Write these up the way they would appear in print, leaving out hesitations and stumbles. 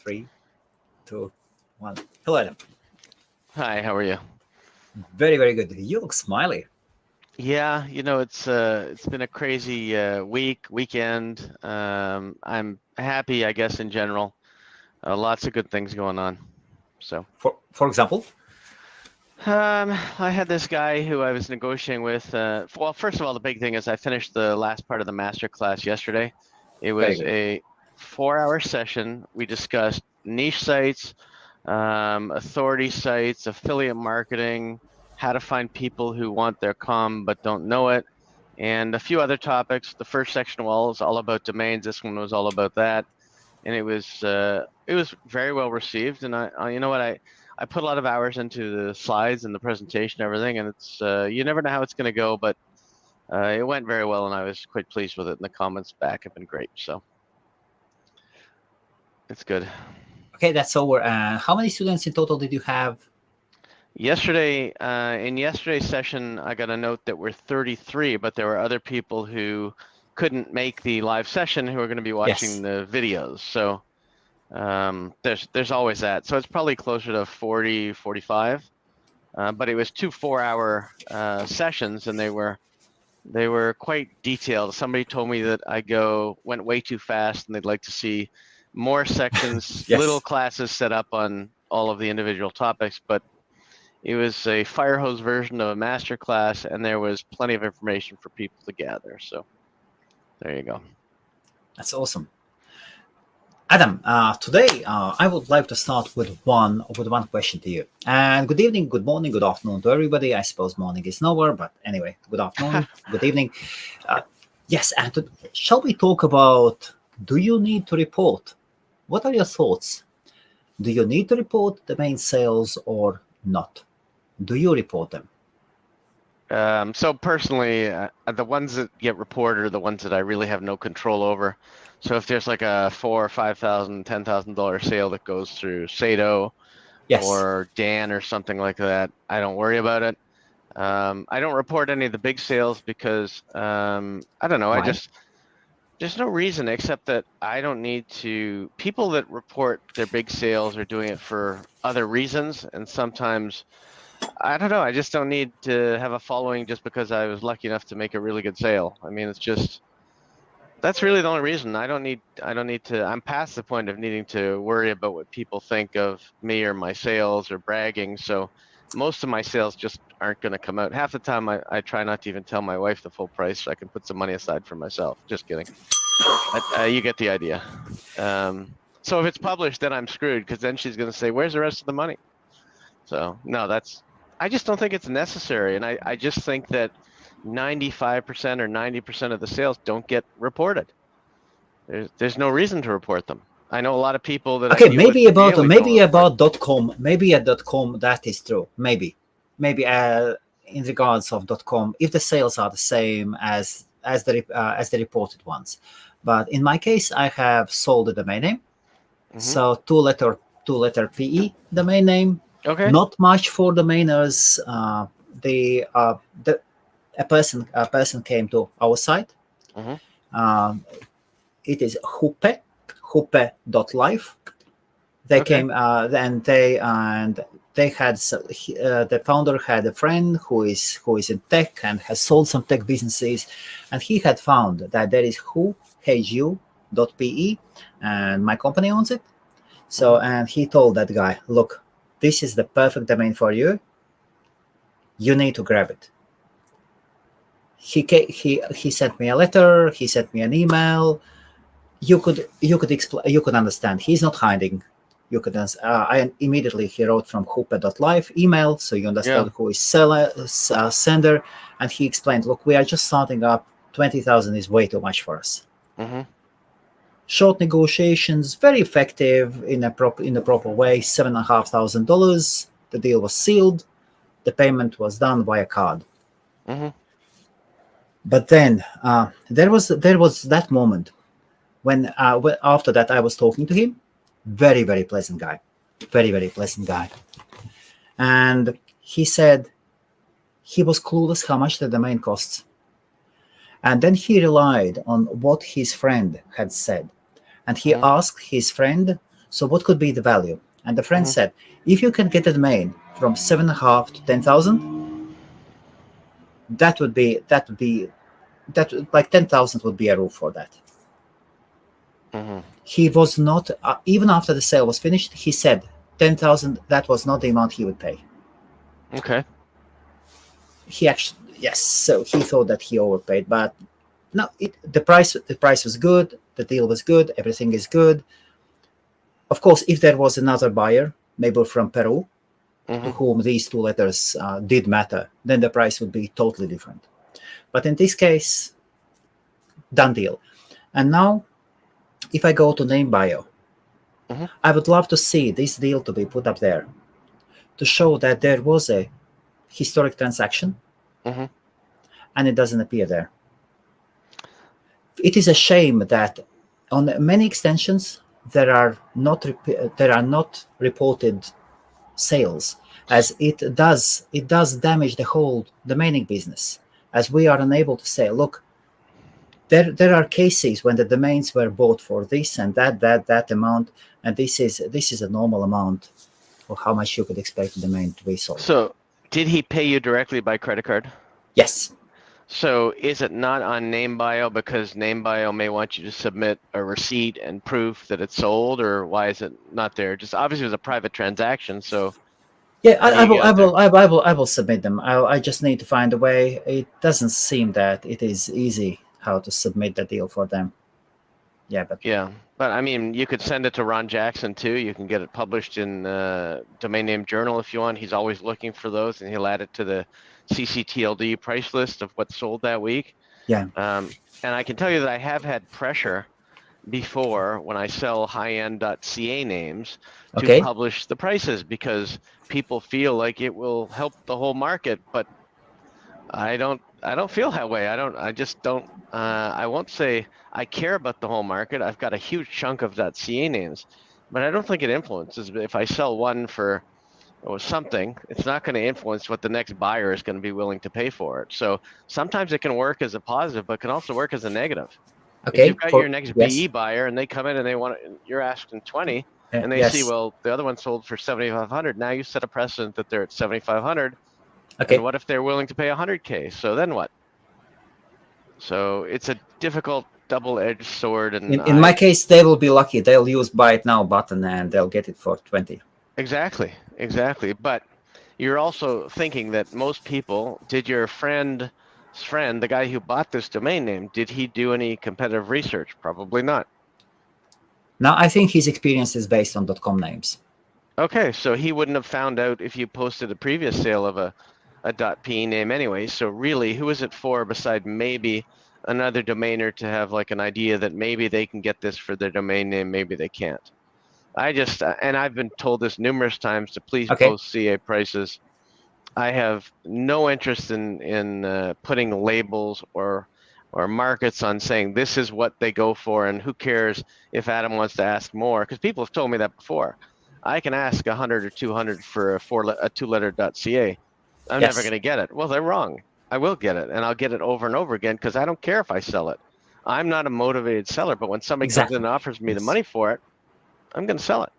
Three, two, one. Hello, Adam. Hi, how are you? Very, very good. You look smiley. Yeah, it's been a crazy weekend. I'm happy, I guess, in general. Lots of good things going on. So, For example, I had this guy who I was negotiating with. Well, first of all, the big thing is I finished the last part of the master class yesterday. It very was good. a 4-hour session. We discussed niche sites, authority sites, affiliate marketing, how to find people who want their com but don't know it, and a few other topics. The first section was all about domains. This one was all about that, and it was very well received. And you know what, I put a lot of hours into the slides and the presentation, and everything, and it's you never know how it's going to go, but it went very well, and I was quite pleased with it. And the comments back have been great, so it's good. Okay, that's over. How many students in total did you have? Yesterday, in yesterday's session, I got a note that we're 33, but there were other people who couldn't make the live session who are going to be watching Yes. the videos. So there's always that. So it's probably closer to 40, 45. But it was 2 4-hour sessions, and they were quite detailed. Somebody told me that went way too fast, and they'd like to see more sections, little Yes. classes set up on all of the individual topics, but it was a fire hose version of a master class, and there was plenty of information for people to gather. So there you go. That's awesome. Adam, today I would like to start with one question to you. And good evening, good morning, good afternoon to everybody. I suppose morning is nowhere, but anyway, good afternoon, good evening. Yes, and shall we talk about, do you need to report? What are your thoughts? Do you need to report the main sales or not? Do you report them? So personally, the ones that get reported are the ones that I really have no control over. So if there's like a $4,000 or $5,000, $10,000 sale that goes through Sato Yes. or Dan or something like that, I don't worry about it. I don't report any of the big sales because I don't know. Why? There's no reason except that I don't need to. People that report their big sales are doing it for other reasons, and sometimes I don't know. I just don't need to have a following just because I was lucky enough to make a really good sale. I mean, that's really the only reason. I don't need to. I'm past the point of needing to worry about what people think of me or my sales or bragging. So most of my sales just aren't going to come out. Half the time I try not to even tell my wife the full price so I can put some money aside for myself. Just kidding. You get the idea. So if it's published, then I'm screwed because then she's going to say, "Where's the rest of the money?" So no, I just don't think it's necessary. And I just think that 95% or 90% of the sales don't get reported. There's no reason to report them. I know a lot of people that I Okay, deal with daily don't maybe report. about .com. Maybe at .com that is true. Maybe in regards of .com, if the sales are the same as the reported ones. But in my case, I have sold the domain name, Mm-hmm. so two letter PE domain name. Okay. Not much for domainers. The a person came to our site. Mm-hmm. Um, it is hupe.life. They Okay. came they had the founder had a friend who is in tech and has sold some tech businesses, and he had found that there is hu.pe, and my company owns it. So, and he told that guy, look, this is the perfect domain for you. You need to grab it. He sent me a letter. He sent me an email. You could explain. You could understand. He's not hiding. You could. I immediately he wrote from hupe.live email, so you Yeah. understand who is sender, and he explained, look, we are just starting up. 20,000 is way too much for us. Mm-hmm. Short negotiations, very effective in the proper way. $7,500. The deal was sealed. The payment was done via card. Mm-hmm. But then there was that moment when after that I was talking to him. Very, very pleasant guy. Very, very pleasant guy. And he said he was clueless how much the domain costs. And then he relied on what his friend had said. And he Mm-hmm. asked his friend, So what could be the value? And the friend Mhm. said, if you can get a domain from 7.5 to 10,000, like 10,000 would be a rule for that. Mhm. He was not, even after the sale was finished, he said 10,000, that was not the amount he would pay. Okay. He actually, yes, so he thought that he overpaid, but no, the price was good, the deal was good, everything is good. Of course, if there was another buyer, maybe from Peru, to Mhm. whom these two letters did matter, then the price would be totally different. But in this case, done deal. And now, if I go to name bio, Mhm. I would love to see this deal to be put up there to show that there was a historic transaction, Mhm. and it doesn't appear there. It is a shame that on many extensions there are not reported sales, as it does damage the whole domaining business, as we are unable to say, look, there are cases when the domains were bought for this and that amount, and this is a normal amount of how much you could expect a domain to be sold. So, did he pay you directly by credit card? Yes. So, is it not on name bio because name bio may want you to submit a receipt and proof that it's sold, or why is it not there? Just obviously it was a private transaction, so Yeah, how do I you will, get I it there? will, I will submit them. I just need to find a way. It doesn't seem that it is easy how to submit the deal for them. Yeah, but Yeah, but I mean, you could send it to Ron Jackson too. You can get it published in Domain Name Journal if you want. He's always looking for those, and he'll add it to the CCTLD price list of what's sold that week. yeah, And I can tell you that I have had pressure before when I sell high-end.ca names to okay, publish the prices because people feel like it will help the whole market, but I don't feel that way. I just don't I won't say I care about the whole market. I've got a huge chunk of .ca names, but I don't think it influences. If I sell one for something, it's not going to influence what the next buyer is going to be willing to pay for it. So sometimes it can work as a positive, but can also work as a negative. If you've okay, got for your next BE yes, buyer and they come in and they want you're asking 20 and they see, yes, well, the other one sold for 7,500. Now you set a precedent that they're at 7,500. And okay. what if they're willing to pay 100K? So then what? So it's a difficult double-edged sword, and In my case, they will be lucky. They'll use buy it now button and they'll get it for 20. exactly. But you're also thinking that most people, did your friend's friend, the guy who bought this domain name, did he do any competitive research? Probably not. Now, I think his experience is based on .com names. Okay, so he wouldn't have found out if you posted a previous sale of a .p name anyway. So really, who is it for beside maybe another domainer to have like an idea that maybe they can get this for their domain name, maybe they can't. And I've been told this numerous times to please Okay, post CA prices. I have no interest in putting labels or markets on saying this is what they go for, and who cares if Adam wants to ask more, because people have told me that before. I can ask 100 or 200 for a two-letter .ca. I'm never yes, going to get it. Well, they're wrong. I will get it, and I'll get it over and over again because I don't care if I sell it. I'm not a motivated seller, but when somebody comes in exactly. and offers me the Yes, money for it, I'm going to sell it.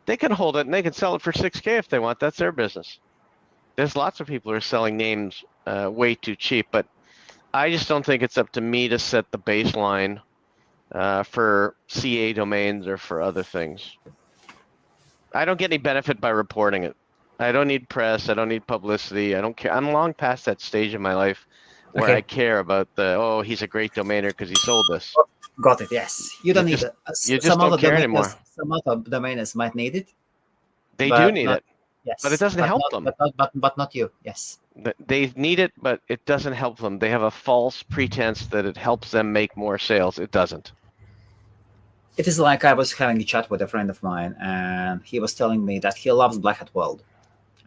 They can hold it and they can sell it for 6K if they want. That's their business. There's lots of people who are selling names way too cheap, but I just don't think it's up to me to set the baseline for CA domains or for other things. I don't get any benefit by reporting it. I don't need press. I don't need publicity. I don't care. I'm long past that stage in my life where I okay, care about he's a great domainer because he sold this. got it. Yes, you You don't need just it. you just don't care anymore. Some other domainers might need it, They do but need not, it, but it yes, doesn't help them. but not you. Yes, They need it, but it doesn't help them. They have a false pretense that it helps them make more sales. It doesn't. it is like I was having a chat with a friend of mine, and he was telling me that he loves Black Hat World,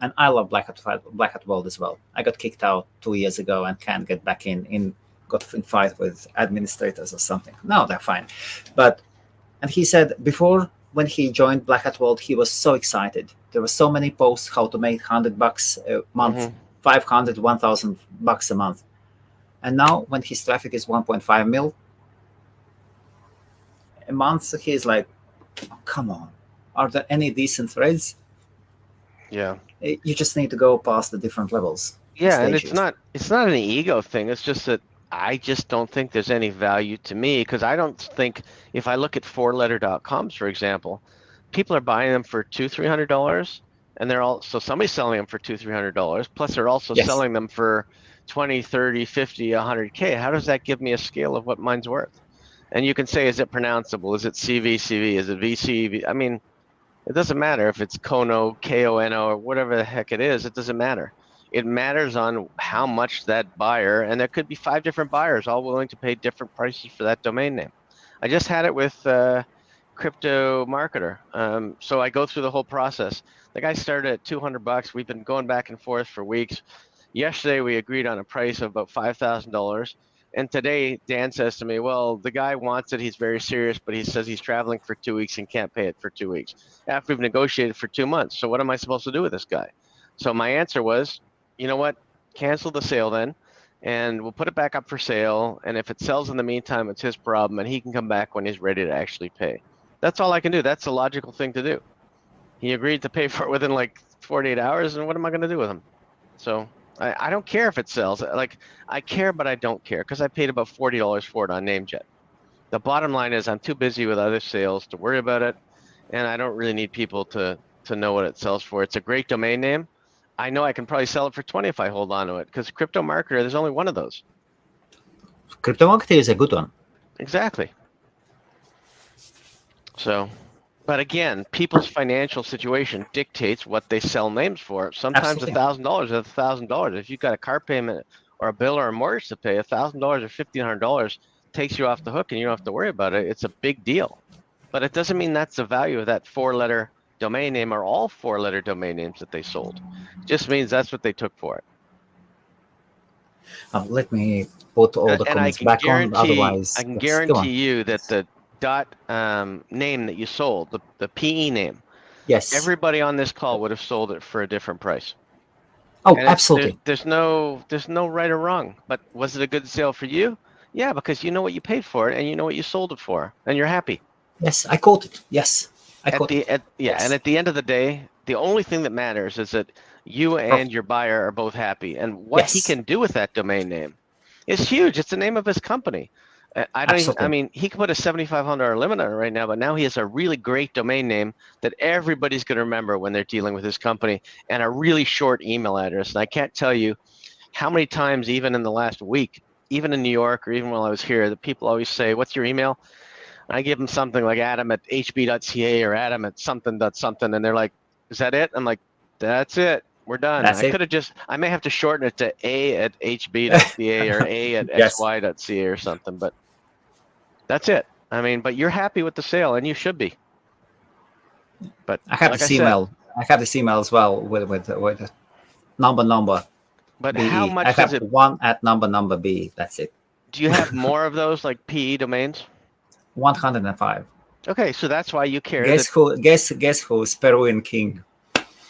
and I love Black Hat World as well. I got kicked out 2 years ago and can't get back in. Got in fight with administrators or something. No, they're fine, but and he said before when he joined Black Hat World, he was so excited. There were so many posts how to make $100 a month, Hmm. 500, $1,000 a month, and now when his traffic is 1.5 mil a month, he's like, Come on, are there any decent threads? Yeah. You just need to go past the different levels, Yeah, and stages. it's not an ego thing. It's just that I just don't think there's any value to me because I don't think if I look at four-letter.coms, for example, people are buying them for $200-300, and they're also somebody's selling them for $200-300. Plus, they're also Yes. selling them for 20, 30, 50, 100K. How does that give me a scale of what mine's worth? And you can say, is it pronounceable? Is it CVCV? Is it VCV? I mean, it doesn't matter if it's Kono, Kono, or whatever the heck it is. It doesn't matter. It matters on how much that buyer, and there could be 5 different buyers all willing to pay different prices for that domain name. I just had it with Crypto Marketer. So I go through the whole process. The guy started at $200. We've been going back and forth for weeks. Yesterday we agreed on a price of about $5,000. And today Dan says to me, well, the guy wants it. He's very serious, but he says he's traveling for 2 weeks and can't pay it for 2 weeks after we've negotiated for 2 months. So what am I supposed to do with this guy? So my answer was, you know what? Cancel the sale then, and we'll put it back up for sale. And if it sells in the meantime, it's his problem, and he can come back when he's ready to actually pay. That's all I can do. That's the logical thing to do. He agreed to pay for it within like 48 hours, and what am I going to do with him? So I don't care if it sells. Like, I care, but I don't care because I paid about $40 for it on NameJet. The bottom line is I'm too busy with other sales to worry about it, and I don't really need people to know what it sells for. It's a great domain name. I know I can probably sell it for 20 if I hold on to it because Crypto Marketer, there's only one of those. Crypto Marketer is a good one. Exactly. So, but again, people's financial situation dictates what they sell names for. Sometimes Absolutely. $1,000 is $1,000. If you've got a car payment or a bill or a mortgage to pay, $1,000 or $1,500 takes you off the hook and you don't have to worry about it. It's a big deal. But it doesn't mean that's the value of that 4-letter domain name or all 4-letter domain names that they sold. It just means that's what they took for it. Let me put all the And I comments can back on. guarantee, Otherwise, I can yes, go on. guarantee you that the dot name that you sold, the PE name, Yes. everybody on this call would have sold it for a different price. Oh, And absolutely. there's no right or wrong. But was it a good sale for you? Yeah, because you know what you paid for it and you know what you sold it for, and you're happy. Yes, I caught it. Yes, I caught it. And at the end of the day, the only thing that matters is that you and your buyer are both happy, and what he Yes. can do with that domain name is huge. It's the name of his company. I don't even, Absolutely. I mean, he can put a $7,500 limit on it right now, but now he has a really great domain name that everybody's going to remember when they're dealing with his company, and a really short email address. And I can't tell you how many times, even in the last week, even in New York or even while I was here, the people always say, "What's your email?" And I give them something like adam@hb.ca or adam@something.something, and they're like, "Is that it?" I'm like, "That's it. We're done." That's I it. could have just, I may have to shorten it to a@hb.ca or Yes. a@xy.ca or something, but that's it. I mean, but you're happy with the sale, and you should be. But I have like this I said, email. I have this email as well with number but how be. I much does have it? one at number be. That's it. Do you have more of those like PE domains? 105. Okay, so that's why you care Guess that. who? Guess who's Peruvian king?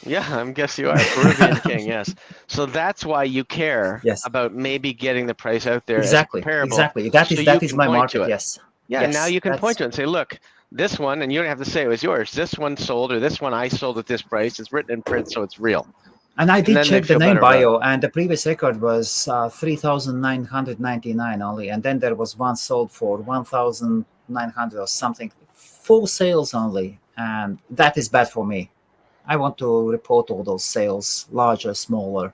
Yeah, I guess you are Peruvian king. Yes, so that's why you care Yes. about maybe getting the price out there Exactly. as comparable. Exactly. That so is you that is can my point to market. it. Yes. Yeah, Yes. now you can That's point to it and say, look, this one, and you don't have to say it was yours. This one sold, or this one I sold at this price. It's written in print, so it's real. And I did then they check the feel name better about it. bio, and the previous record was 3,999 only, and then there was one sold for 1,900 or something. Full sales only, and that is bad for me. I want to report all those sales, larger, smaller,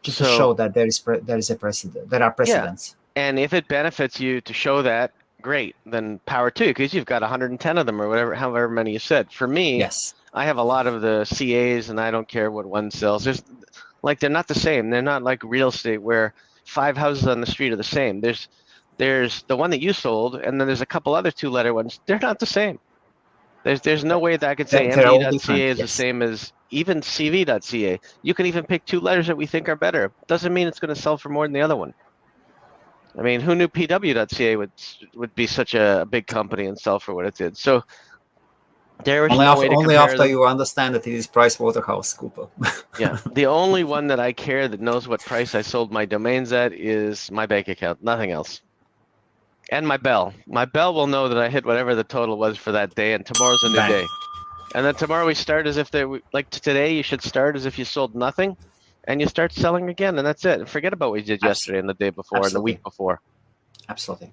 just to So show that there is a precedent. There are precedents. and if it benefits you to show that, great, then power to, because you've got 110 of them or whatever, however many you said. For me, Yes. I have a lot of the CAs, and I don't care what one sells. There's like, they're not the same. They're not like real estate where 5 houses on the street are the same. There's the one that you sold, and then there's a couple other 2-letter ones. They're not the same. There's no way that I could say They're all MD.ca different. is the Yes. same as even CV.ca. You can even pick 2 letters that we think are better. Doesn't mean it's going to sell for more than the other one. I mean, who knew PW.ca would be such a big company and sell for what it did? So there was no way to Only compare after them. you understand that it is PricewaterhouseCoopers. Yeah, the only one that I care that knows what price I sold my domains at is my bank account. Nothing else. And my bell. My bell will know that I hit whatever the total was for that day, and tomorrow's a new Bang. day. And then tomorrow we start as if like today, you should start as if you sold nothing, and you start selling again, and that's it. Forget about what you did yesterday and the day before and the week Absolutely. before. Absolutely.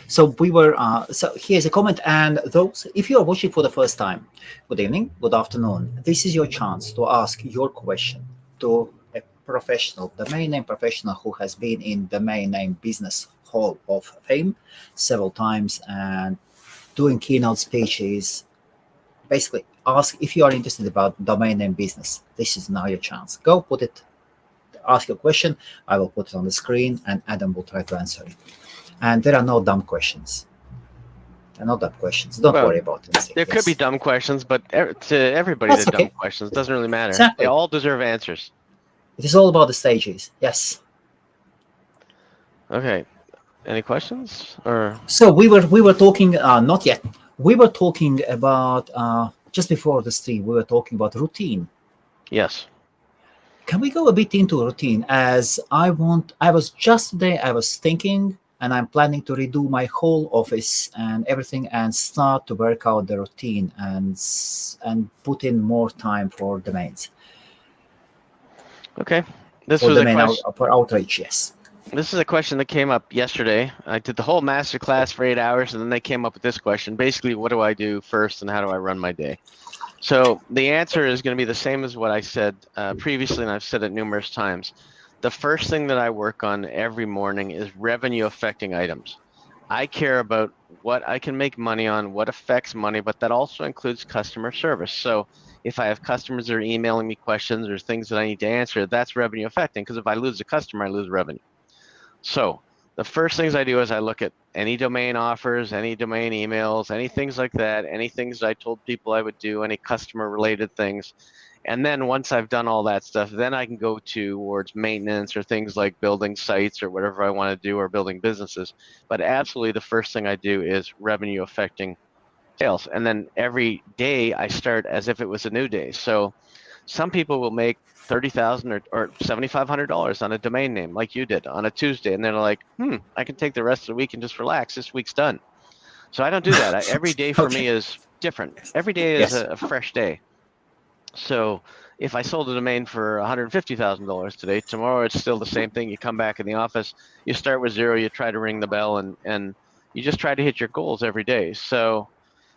So we were. So here's a comment, and those, if you are watching for the first time, good evening, good afternoon. This is your chance to ask your question to a professional, domain name professional who has been in domain name business hall of fame several times and doing keynote speeches. Basically, ask if you are interested about domain name business. This is now your chance. Go put it. Ask your question. I will put it on the screen, and Adam will try to answer it. And there are no dumb questions. There are no dumb questions. Don't Well, worry about anything. there could be dumb questions, but to everybody, That's they're dumb okay. questions. It doesn't really matter. Exactly. They all deserve answers. It is all about the stages. Yes. Okay. Any questions? Or So we were talking. Not yet. We were talking about just before the stream. We were talking about routine. yes. Can we go a bit into routine? As I was just today. I was thinking, and I'm planning to redo my whole office and everything, and start to work out the routine and put in more time for domains. Okay. This For was a domain question. for outreach. Yes. This is a question that came up yesterday. I did the whole master class for 8 hours, and then they came up with this question. Basically, what do I do first, and how do I run my day? So the answer is going to be the same as what I said previously, and I've said it numerous times. The first thing that I work on every morning is revenue affecting items. I care about what I can make money on, what affects money, but that also includes customer service. So if I have customers that are emailing me questions or things that I need to answer, that's revenue affecting, because if I lose a customer, I lose revenue. So the first things I do is I look at any domain offers, any domain emails, any things like that, any things that I told people I would do, any customer related things. And then once I've done all that stuff, then I can go towards maintenance or things like building sites or whatever I want to do or building businesses. But absolutely the first thing I do is revenue affecting sales. And then every day I start as if it was a new day. So some people will make $30,000 or $7,500 on a domain name, like you did on a Tuesday, and they're like, I can take the rest of the week and just relax. This week's done. So I don't do that. Every day for me is different. Every day is Yes. a fresh day. So if I sold a domain for $150,000 today, tomorrow it's still the same thing. You come back in the office, you start with zero, you try to ring the bell, and you just try to hit your goals every day. So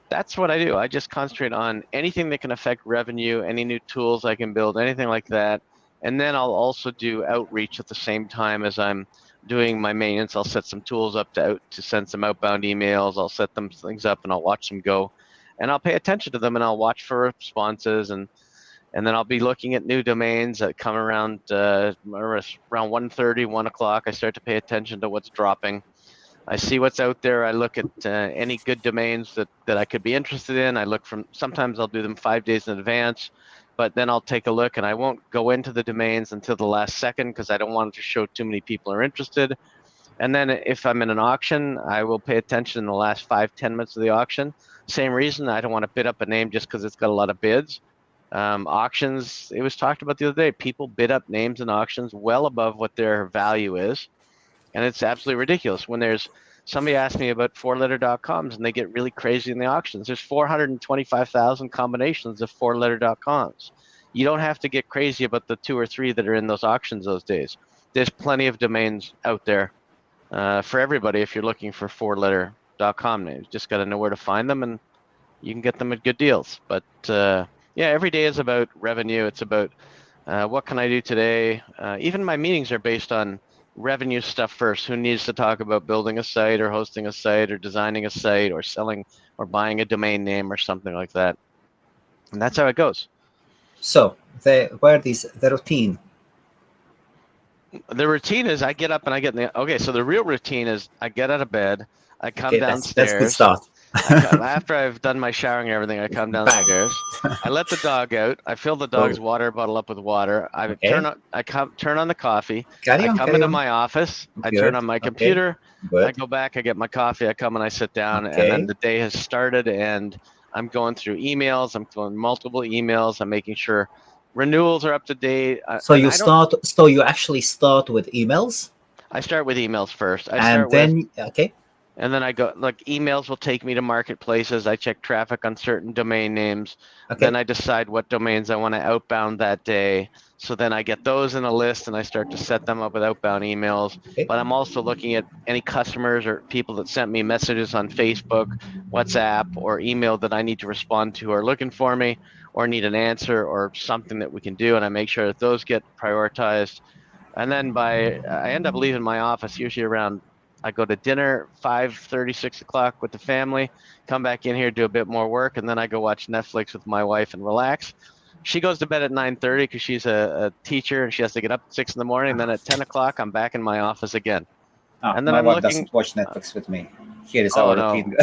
that's what I do. I just concentrate on anything that can affect revenue, any new tools I can build, anything like that. And then I'll also do outreach at the same time as I'm doing my maintenance. I'll set some tools up to send some outbound emails. I'll set them things up and I'll watch them go. And I'll pay attention to them and I'll watch for responses, and then I'll be looking at new domains that come around around 1:30, 1 o'clock. I start to pay attention to what's dropping. I see what's out there. I look at any good domains that I could be interested in. I look sometimes I'll do them 5 days in advance, but then I'll take a look and I won't go into the domains until the last second because I don't want to show too many people are interested. And then if I'm in an auction, I will pay attention in the last 5-10 minutes of the auction. Same reason, I don't want to bid up a name just because it's got a lot of bids. Auctions, it was talked about the other day, people bid up names in auctions well above what their value is. And it's absolutely ridiculous. When there's somebody asked me about 4letter.coms and they get really crazy in the auctions. There's 425,000 combinations of 4letter.coms. You don't have to get crazy about the 2 or 3 that are in those auctions those days. There's plenty of domains out there for everybody if you're looking for 4letter.com names. Just got to know where to find them and you can get them at good deals. But yeah, every day is about revenue. It's about what can I do today? Even my meetings are based on revenue stuff first. Who needs to talk about building a site or hosting a site or designing a site or selling or buying a domain name or something like that? And that's how it goes. So the routine. The routine is I get up and I get in the, okay, so the real routine is I get out of bed, I come downstairs. That's good start. After I've done my showering and everything, I come downstairs. I let the dog out. I fill the dog's water bottle up with water. I turn on the coffee. I come into my office. I turn on my computer. I go back. I get my coffee. I come and I sit down. And then the day has started. And I'm going through emails. I'm throwing multiple emails. I'm making sure renewals are up to date. So you actually start with emails? I start with emails first. I And start with, then, okay, and then I go, like, emails will take me to marketplaces. I check traffic on certain domain names. Then okay, I decide what domains I want to outbound that day. So then I get those in a list and I start to set them up with outbound emails. okay, But I'm also looking at any customers or people that sent me messages on Facebook, WhatsApp, or email that I need to respond to or looking for me or need an answer or something that we can do. And I make sure that those get prioritized. And then I end up leaving my office usually around, I go to dinner 5:30, 6 o'clock with the family, come back in here, do a bit more work, and then I go watch Netflix with my wife and relax. She goes to bed at 9:30 because she's a teacher and she has to get up at 6 in the morning. And then at 10 o'clock, I'm back in my office again. And then my I'm wife looking. doesn't watch Netflix with me. Here is Oh our no! routine.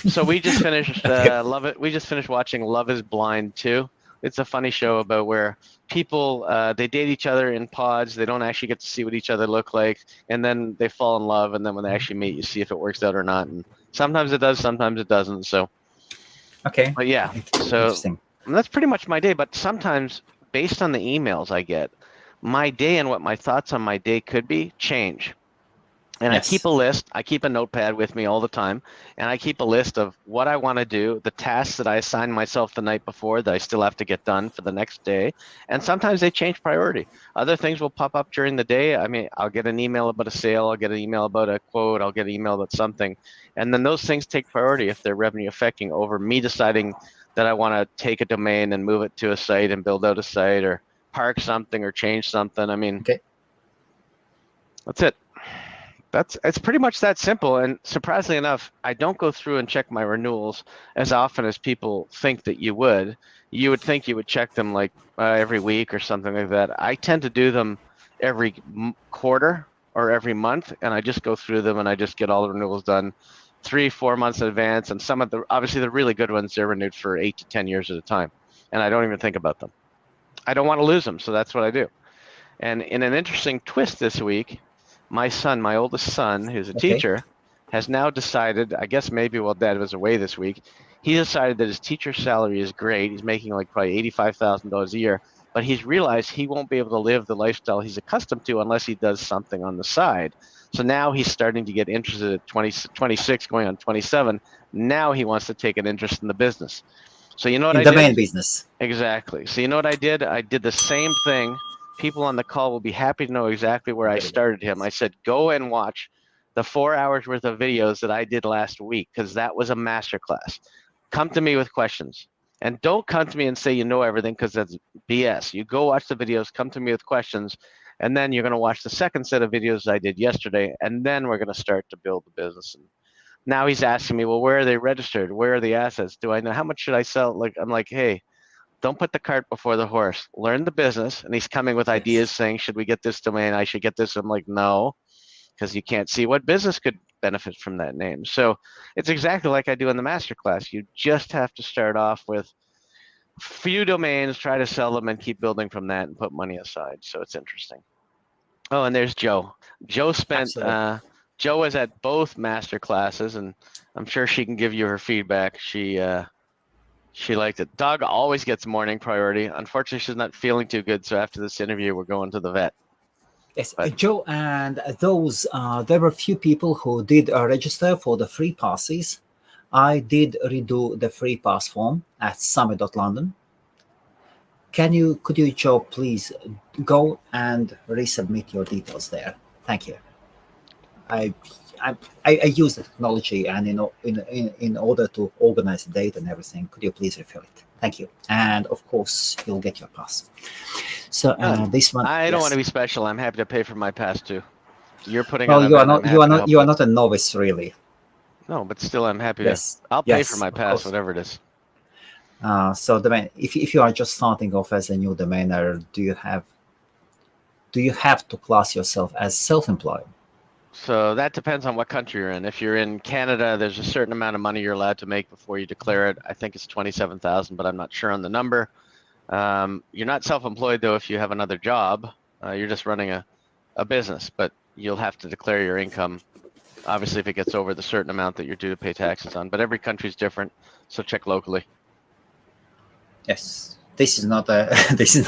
So we just finished Love It. We just finished watching Love Is Blind 2. It's a funny show about where people they date each other in pods. They don't actually get to see what each other look like, and then they fall in love. And then when they actually meet, you see if it works out or not. And sometimes it does, sometimes it doesn't. So, Okay, but yeah. So interesting. that's pretty much my day. But sometimes, based on the emails I get, my day and what my thoughts on my day could be change. And Yes. I keep a list. I keep a notepad with me all the time. And I keep a list of what I want to do, the tasks that I assigned myself the night before that I still have to get done for the next day. And sometimes they change priority. Other things will pop up during the day. I mean, I'll get an email about a sale. I'll get an email about a quote. I'll get an email about something. And then those things take priority if they're revenue affecting over me deciding that I want to take a domain and move it to a site and build out a site or park something or change something. I mean, Okay. that's it. It's pretty much that simple. And surprisingly enough, I don't go through and check my renewals as often as people think that you would. You would think you would check them like every week or something like that. I tend to do them every quarter or every month, and I just go through them and I just get all the renewals done 3-4 months in advance. And some of the, obviously the really good ones, they're renewed for 8 to 10 years at a time. And I don't even think about them. I don't want to lose them, so that's what I do. And in an interesting twist this week, my son, my oldest son, who's a Okay. teacher, has now decided, I guess maybe while Dad was away this week, he decided that his teacher salary is great. He's making like probably $85,000 a year, but he's realized he won't be able to live the lifestyle he's accustomed to unless he does something on the side. So now he's starting to get interested at 26, going on 27. Now he wants to take an interest in the business. So you know what In I the did? main business. Exactly. So you know what I did? I did the same thing. People on the call will be happy to know exactly where I started him. I said, go and watch the 4 hours worth of videos that I did last week, because that was a masterclass. Come to me with questions. And don't come to me and say you know everything, because that's BS. You go watch the videos, come to me with questions, and then you're going to watch the second set of videos I did yesterday, and then we're going to start to build the business. And now he's asking me, well, where are they registered? Where are the assets? Do I know? How much should I sell? Like, I'm like, hey, don't put the cart before the horse. Learn the business. And he's coming with ideas saying, should we get this domain? I should get this. I'm like, no, because you can't see what business could benefit from that name. So it's exactly like I do in the masterclass. You just have to start off with few domains, try to sell them, and keep building from that and put money aside. So it's interesting. Oh, and there's Joe. Joe Joe was at both master classes, and I'm sure she can give you her feedback. She liked it. Doug always gets morning priority. Unfortunately, she's not feeling too good, so after this interview, we're going to the vet. Yes, Joe, and those there were a few people who did register for the free passes. I did redo the free pass form at summit.london. Could you, Joe, please go and resubmit your details there? Thank you. I use the technology, and in order to organize the data and everything, could you please refill it? Thank you. And of course, you'll get your pass. So this one, I don't want to be special. I'm happy to pay for my pass too. You're putting well, on you are event, not you are not a novice, really. No, but still, I'm happy Yes. to. I'll pay Yes, for my of pass, course. whatever it is. So domain, if you are just starting off as a new domainer, do you have to class yourself as self-employed? So that depends on what country you're in. If you're in Canada, there's a certain amount of money you're allowed to make before you declare it. I think it's 27,000, but I'm not sure on the number. You're not self-employed though if you have another job. You're just running a business, but you'll have to declare your income. Obviously, if it gets over the certain amount that you're due to pay taxes on. But every country is different, so check locally. Yes, this is not a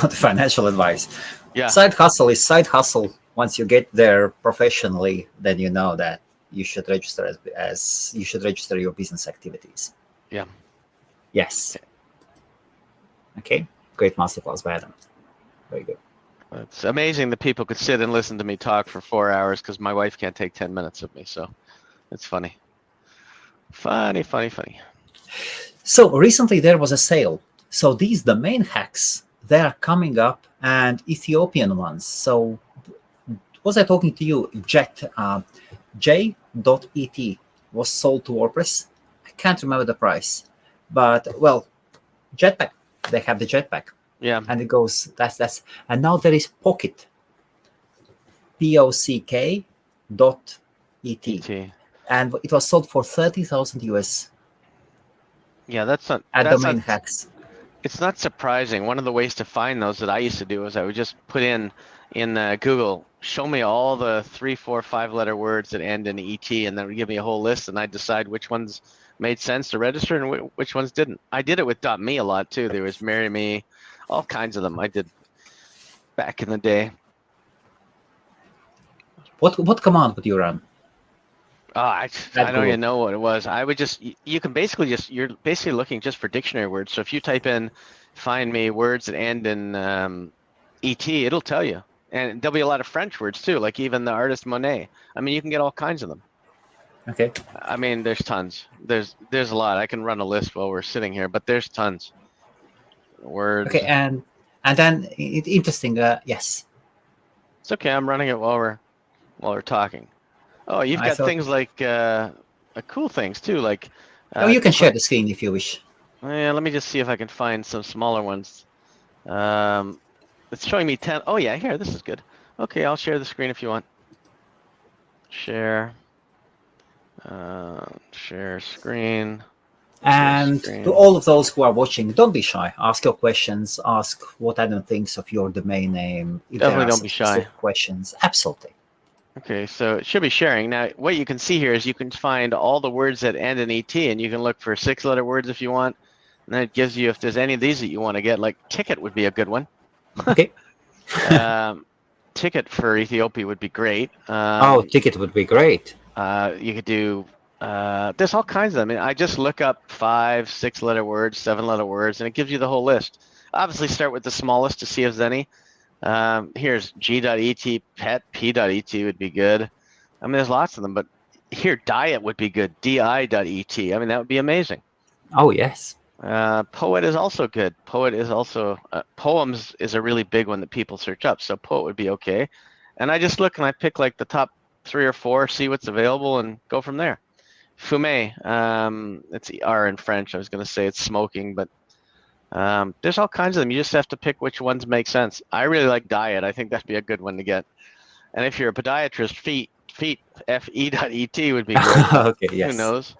financial advice. Yeah. Side hustle is side hustle. once you get there professionally, then you know that you should register as you should register your business activities. Yeah. Yes. Okay. Great masterclass by Adam. Very good. It's amazing that people could sit and listen to me talk for 4 hours because my wife can't take 10 minutes of me. So it's funny. Funny. So recently there was a sale. So these domain hacks, they are coming up, and Ethiopian ones. So was I talking to you? J.et was sold to WordPress. I can't remember the price, but well, Jetpack. They have the Jetpack, Yeah. and it goes. That's. And now there is Pocket. POCK. .et, ET. and it was sold for 30,000 US Yeah, that's not at that's domain not hacks. it's not surprising. One of the ways to find those that I used to do was I would just put in Google, show me all the 3, 4, 5-letter words that end in ET, and then it would give me a whole list, and I'd decide which ones made sense to register and which ones didn't. I did it with .me a lot too. There was Marry Me, all kinds of them I did back in the day. What command would you run? Oh, I don't Google. even know what it was. I would just, you can basically you're basically looking just for dictionary words. So if you type in, find me words that end in ET, it'll tell you. And there'll be a lot of French words too, like even the artist Monet. I mean, you can get all kinds of them. Okay. I mean, there's tons. There's a lot. I can run a list while we're sitting here, but there's tons. Words. Okay, and then interesting. Yes. It's okay. I'm running it while we're talking. Oh, you've I got thought- things like cool things too, like. Oh, you can share the screen if you wish. Yeah, let me just see if I can find some smaller ones. It's showing me 10. Oh yeah, here, this is good. Okay, I'll share the screen if you want. Share. Share screen. And Screen. to all of those who are watching, don't be shy. Ask your questions. Ask what Adam thinks of your domain name. If there Definitely are don't be shy. specific questions. Absolutely. Okay, so it should be sharing. Now, what you can see here is you can find all the words that end in ET, and you can look for 6-letter words if you want. And then it gives you, if there's any of these that you want to get, like ticket would be a good one. Okay. Ticket for Ethiopia would be great. Ticket would be great. You could do, there's all kinds of them. I mean, I just look up 5, 6-letter words, 7-letter words, and it gives you the whole list. Obviously start with the smallest to see if there's any. Here's G.et, pet, P.et would be good. I mean, there's lots of them, but here, diet would be good, di.et. I mean, that would be amazing. Oh, yes. Poet is also good. Poet is also, poems is a really big one that people search up, so poet would be okay. And I just look and I pick like the top 3 or 4, see what's available, and go from there. Fumer, it's R in French. I was going to say it's smoking, but there's all kinds of them. You just have to pick which ones make sense. I really like diet. I think that'd be a good one to get. And if you're a podiatrist, feet, fe.et would be good. Okay, yes. Who knows?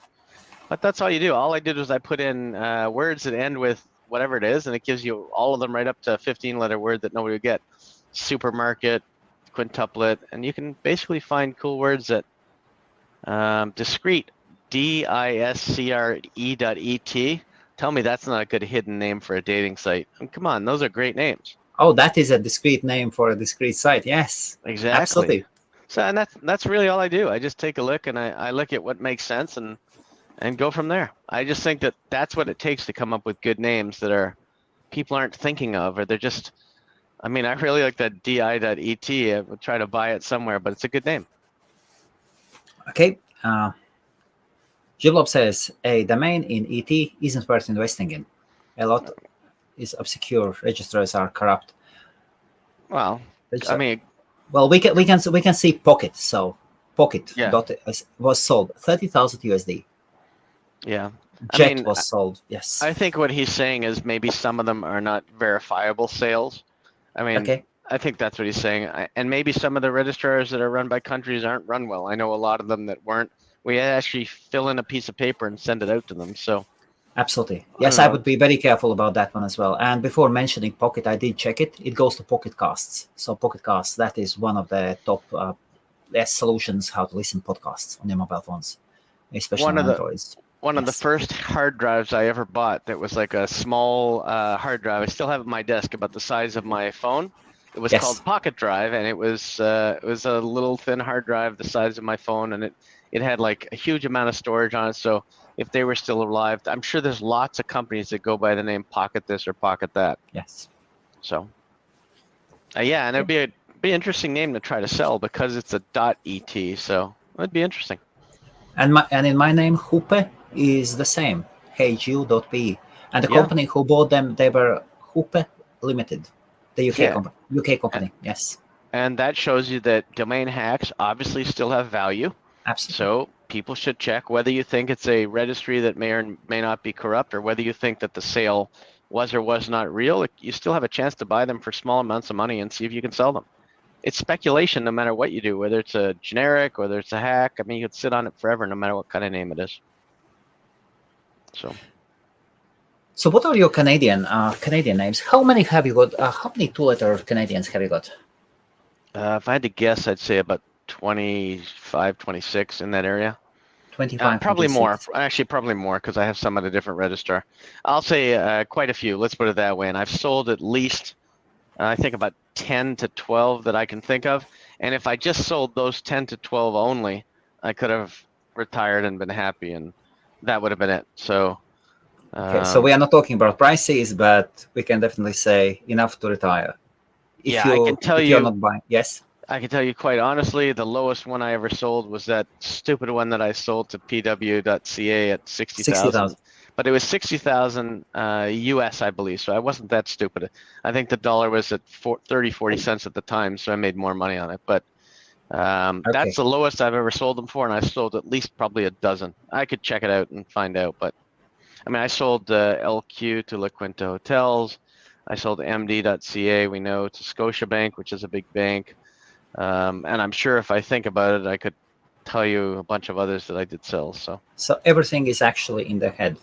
But that's all you do. All I did was I put in words that end with whatever it is, and it gives you all of them right up to a 15-letter word that nobody would get. Supermarket, quintuplet, and you can basically find cool words that discrete, discre.et. Tell me that's not a good hidden name for a dating site. I mean, come on, those are great names. Oh, that is a discrete name for a discrete site. Yes, Exactly. absolutely. So, and that's really all I do. I just take a look and I look at what makes sense and go from there. I just think that that's what it takes to come up with good names that are people aren't thinking of, or they're just. I mean, I really like that di.et. I would try to buy it somewhere, but it's a good name. Okay. Giblob says a domain in ET isn't worth investing in. A lot is obscure. Registrars are corrupt. Well, I mean, well, we can see Pocket. So Pocket Yeah. was sold 30,000 USD. yeah. Jet was sold. Yes. I think what he's saying is maybe some of them are not verifiable sales. I mean, Okay. I think that's what he's saying. And maybe some of the registrars that are run by countries aren't run well. I know a lot of them that weren't. We actually fill in a piece of paper and send it out to them. So Absolutely. Yes, I would be very careful about that one as well. And before mentioning Pocket, I did check it. It goes to Pocket Casts. So Pocket Casts, that is one of the top solutions how to listen podcasts on your mobile phones, especially on Androids. One of the first hard drives I ever bought that was like a small hard drive. I still have it on my desk about the size of my phone. It was Yes. called Pocket Drive, and it was a little thin hard drive the size of my phone, and it had like a huge amount of storage on it. So if they were still alive, I'm sure there's lots of companies that go by the name Pocket this or Pocket that. Yes. So yeah, and it'd be an interesting name to try to sell because it's a .et. So it'd be interesting. And in my name, Hoope is the same. HU.pe. And the Yeah. company who bought them, they were Hoope Limited, the UK Yeah. company. UK company. Yes. And that shows you that domain hacks obviously still have value. Absolutely. So people should check whether you think it's a registry that may or may not be corrupt, or whether you think that the sale was or was not real. You still have a chance to buy them for small amounts of money and see if you can sell them. It's speculation no matter what you do, whether it's a generic, whether it's a hack. I mean, you could sit on it forever no matter what kind of name it is. So what are your Canadian names? How many have you got? How many two-letter Canadians have you got? If I had to guess, I'd say about 25, 26 in that area. 25. Probably 26. more. Actually, probably more because I have some at a different registrar. I'll say quite a few. Let's put it that way. And I've sold at least, I think, about 10 to 12 that I can think of. And if I just sold those 10 to 12 only, I could have retired and been happy, and that would have been it. So. Okay, so we are not talking about prices, but we can definitely say enough to retire. I can tell you. You're not buying. Yes. I can tell you quite honestly, the lowest one I ever sold was that stupid one that I sold to pw.ca at 60,000. But it was 60,000 US, I believe. So I wasn't that stupid. I think the dollar was at 40 cents at the time, so I made more money on it. But that's the lowest I've ever sold them for, and I sold at least probably a dozen. I could check it out and find out, but I mean, I sold LQ to La Quinta Hotels. I sold MD.ca, we know, to Scotiabank, which is a big bank. And I'm sure if I think about it, I could tell you a bunch of others that I did sell. So everything is actually in the head.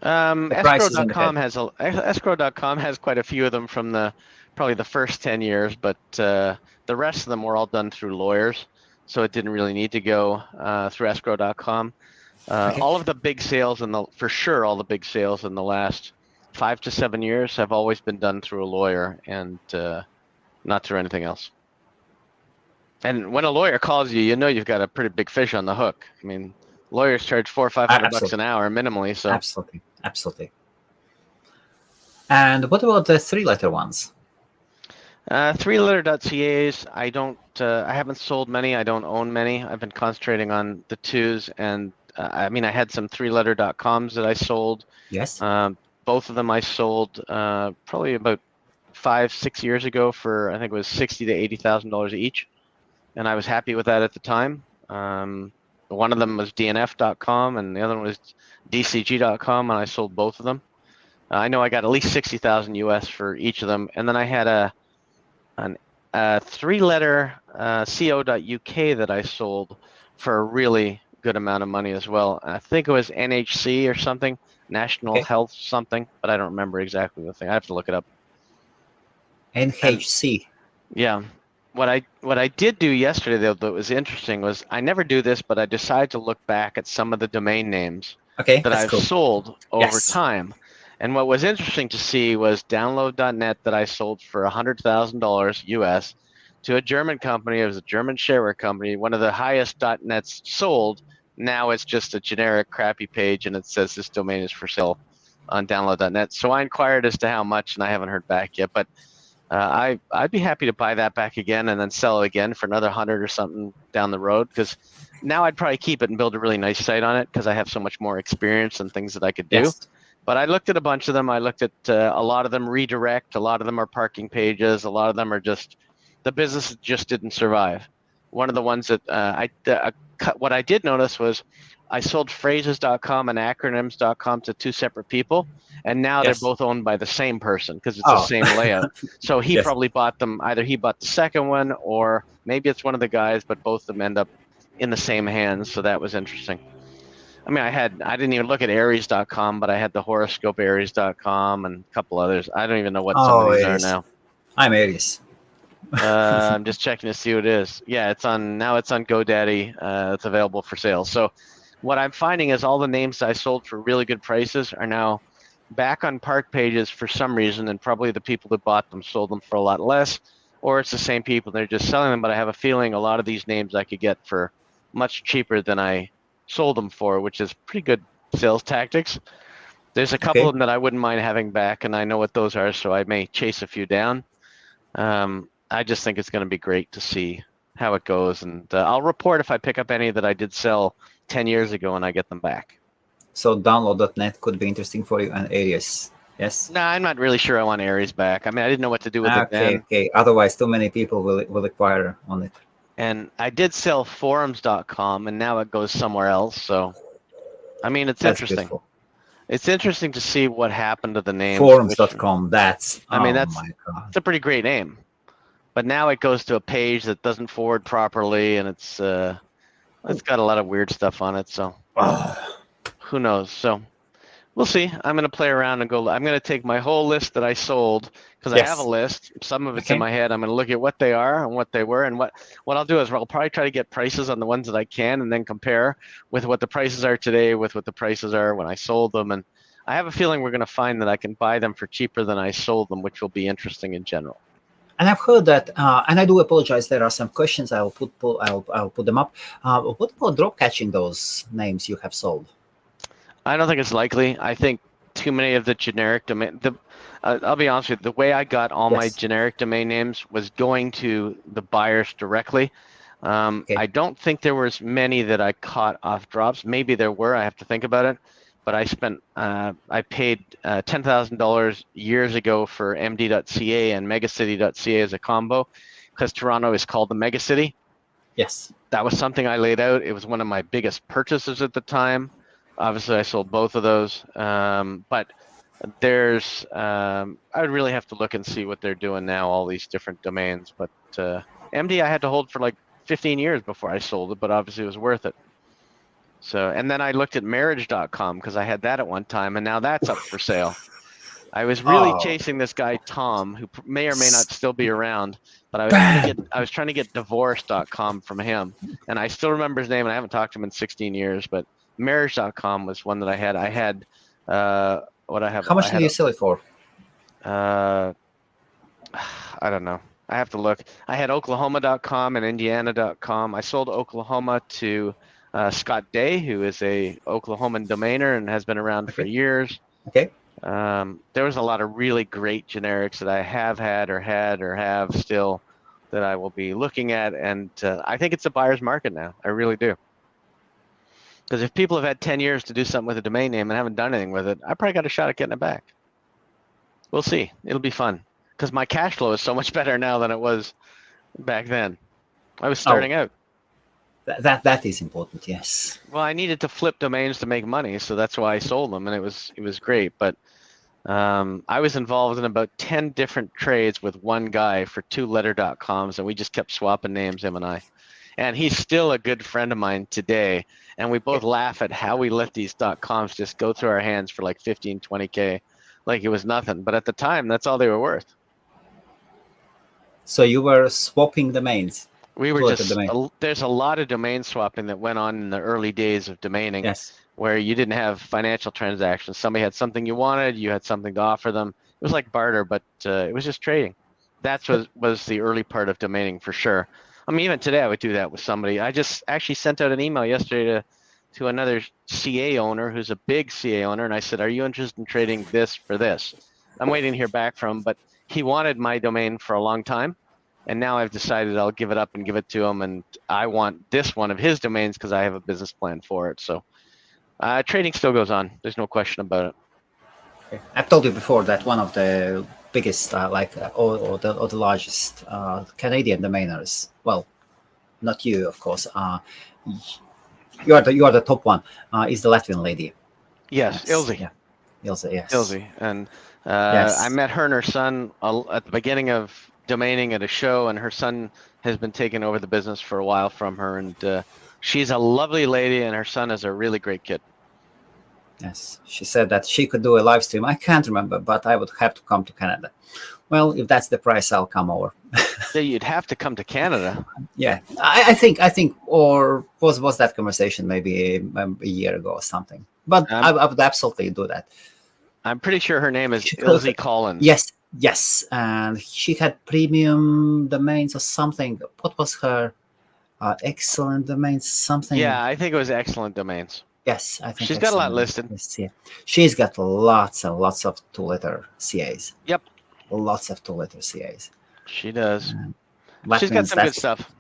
Escrow.com has quite a few of them from probably the first 10 years, but the rest of them were all done through lawyers. So it didn't really need to go through Escrow.com. All of the big sales for sure, all the big sales in the last 5 to 7 years have always been done through a lawyer and not through anything else. And when a lawyer calls you, you know you've got a pretty big fish on the hook. I mean, lawyers charge $400 or $500 an hour minimally. So absolutely. And what about the three-letter ones? Three-letter.cas, I haven't sold many. I don't own many. I've been concentrating on the twos, and I mean, I had some three-letter.coms that I sold. Yes. Both of them I sold probably about 5-6 years ago for, I think it was $60,000 to $80,000 each, and I was happy with that at the time. One of them was DNF.com, and the other one was DCG.com, and I sold both of them. I know I got at least 60,000 US for each of them, and then I had a three-letter co.uk that I sold for a really good amount of money as well. I think it was NHC or something, National Health something, but I don't remember exactly the thing. I have to look it up. NHC. Yeah. What I did do yesterday, though, that was interesting was I never do this, but I decided to look back at some of the domain names that I've sold over time. And what was interesting to see was download.net that I sold for $100,000 US to a German company. It was a German shareware company, one of the highest .nets sold. Now it's just a generic crappy page, and it says this domain is for sale on download.net. So I inquired as to how much, and I haven't heard back yet. But I'd be happy to buy that back again and then sell it again for another 100 or something down the road, because now I'd probably keep it and build a really nice site on it because I have so much more experience and things that I could do. Yes. But I looked at a bunch of them. I looked at a lot of them redirect. A lot of them are parking pages. A lot of them are just the business just didn't survive. One of the ones that what I did notice was I sold phrases.com and acronyms.com to two separate people, and now they're both owned by the same person because it's the same layout. So he probably bought them. Either he bought the second one, or maybe it's one of the guys, but both of them end up in the same hands. So that was interesting. I mean, I didn't even look at Aries.com, but I had the horoscope Aries.com and a couple others. I don't even know what some of these are now. I'm Aries. I'm just checking to see what it is. Yeah, it's on GoDaddy. It's available for sale. So what I'm finding is all the names I sold for really good prices are now back on park pages for some reason, and probably the people that bought them sold them for a lot less, or it's the same people. They're just selling them, but I have a feeling a lot of these names I could get for much cheaper than I sold them for, which is pretty good sales tactics. There's a couple Okay. of them that I wouldn't mind having back, and I know what those are, so I may chase a few down. I just think it's going to be great to see how it goes, and I'll report if I pick up any that I did sell 10 years ago and I get them back. So download.net could be interesting for you, and Aries. Yes. No, I'm not really sure I want Aries back. I mean, I didn't know what to do with it Okay. then. Okay. Otherwise, too many people will acquire on it. And I did sell forums.com, and now it goes somewhere else. So, I mean, it's That's interesting. beautiful. It's interesting to see what happened to the name. Forums.com. That's. I mean, oh that's my God. it's a pretty great name. But now it goes to a page that doesn't forward properly, and it's got a lot of weird stuff on it. So Oh, who knows? So we'll see. I'm gonna play around and go. I'm gonna take my whole list that I sold because I Yes. have a list. Some of it's Okay. in my head. I'm gonna look at what they are and what they were, and what I'll do is I'll probably try to get prices on the ones that I can, and then compare with what the prices are today with what the prices are when I sold them. And I have a feeling we're gonna find that I can buy them for cheaper than I sold them, which will be interesting in general. And I've heard that, and I do apologize. There are some questions. I'll put them up. What about drop catching those names you have sold? I don't think it's likely. I think too many of the generic domain. I'll be honest with you. The way I got all my Yes. generic domain names was going to the buyers directly. Okay. I don't think there was many that I caught off drops. Maybe there were. I have to think about it. But I paid $10,000 years ago for MD.ca and Megacity.ca as a combo, because Toronto is called the Megacity. Yes. That was something I laid out. It was one of my biggest purchases at the time. Obviously, I sold both of those. But there's, I would really have to look and see what they're doing now, all these different domains. But MD I had to hold for like 15 years before I sold it, but obviously it was worth it. So, and then I looked at marriage.com because I had that at one time, and now that's up for sale. I was really Oh. chasing this guy, Tom, who may or may not still be around, but I was trying to get divorce.com from him. And I still remember his name, and I haven't talked to him in 16 years, but marriage.com was one that I had. I had, what I have. How much I did had you sell it for? I don't know. I have to look. I had oklahoma.com and indiana.com. I sold Oklahoma to Scott Day, who is a Oklahoman domainer and has been around for Okay. years. Okay. There was a lot of really great generics that I have had or have still that I will be looking at, and I think it's a buyer's market now. I really do. Because if people have had 10 years to do something with a domain name and haven't done anything with it, I probably got a shot at getting it back. We'll see. It'll be fun because my cash flow is so much better now than it was back then. I was starting out. That is important. Yes. Well, I needed to flip domains to make money, so that's why I sold them, and it was great. But I was involved in about 10 different trades with one guy for 2letter.coms, and we just kept swapping names, him and I. And he's still a good friend of mine today, and we both laugh at how we let these .coms just go through our hands for like 15, 20K, like it was nothing. But at the time, that's all they were worth. So you were swapping domains. We were Towards just, the domain. there's a lot of domain swapping that went on in the early days of domaining. Yes. Where you didn't have financial transactions. Somebody had something you wanted, you had something to offer them. It was like barter, but it was just trading. That was the early part of domaining for sure. I mean, even today I would do that with somebody. I just actually sent out an email yesterday to another CA owner who's a big CA owner, and I said, are you interested in trading this for this? I'm waiting to hear back from him, but he wanted my domain for a long time. And now I've decided I'll give it up and give it to him, and I want this one of his domains because I have a business plan for it. So trading still goes on. There's no question about it. Okay. I've told you before that one of the biggest, or the largest Canadian domainers. Well, not you, of course. You are the top one. Is the Latvian lady? Yes, Ilse. Yeah. Ilse. Yes. Ilse. And Yes. I met her and her son at the beginning of domaining at a show, and her son has been taking over the business for a while from her, and she's a lovely lady, and her son is a really great kid. Yes, she said that she could do a live stream. I can't remember, but I would have to come to Canada. Well, if that's the price, I'll come over. Yeah, you'd have to come to Canada. Yeah, I think, or was that conversation maybe a year ago or something? But I would absolutely do that. I'm pretty sure her name is She Ilse could- Collins. Yes, Yes, and she had premium domains or something. What was her excellent domains? Something. Yeah, I think it was Excellent Domains. Yes, I think She's got a lot excellent. listed. Yes, yeah. She's got lots and lots of two-letter CAs. Yep, Lots of two-letter CAs. she does. She's got Latvians, some good stuff.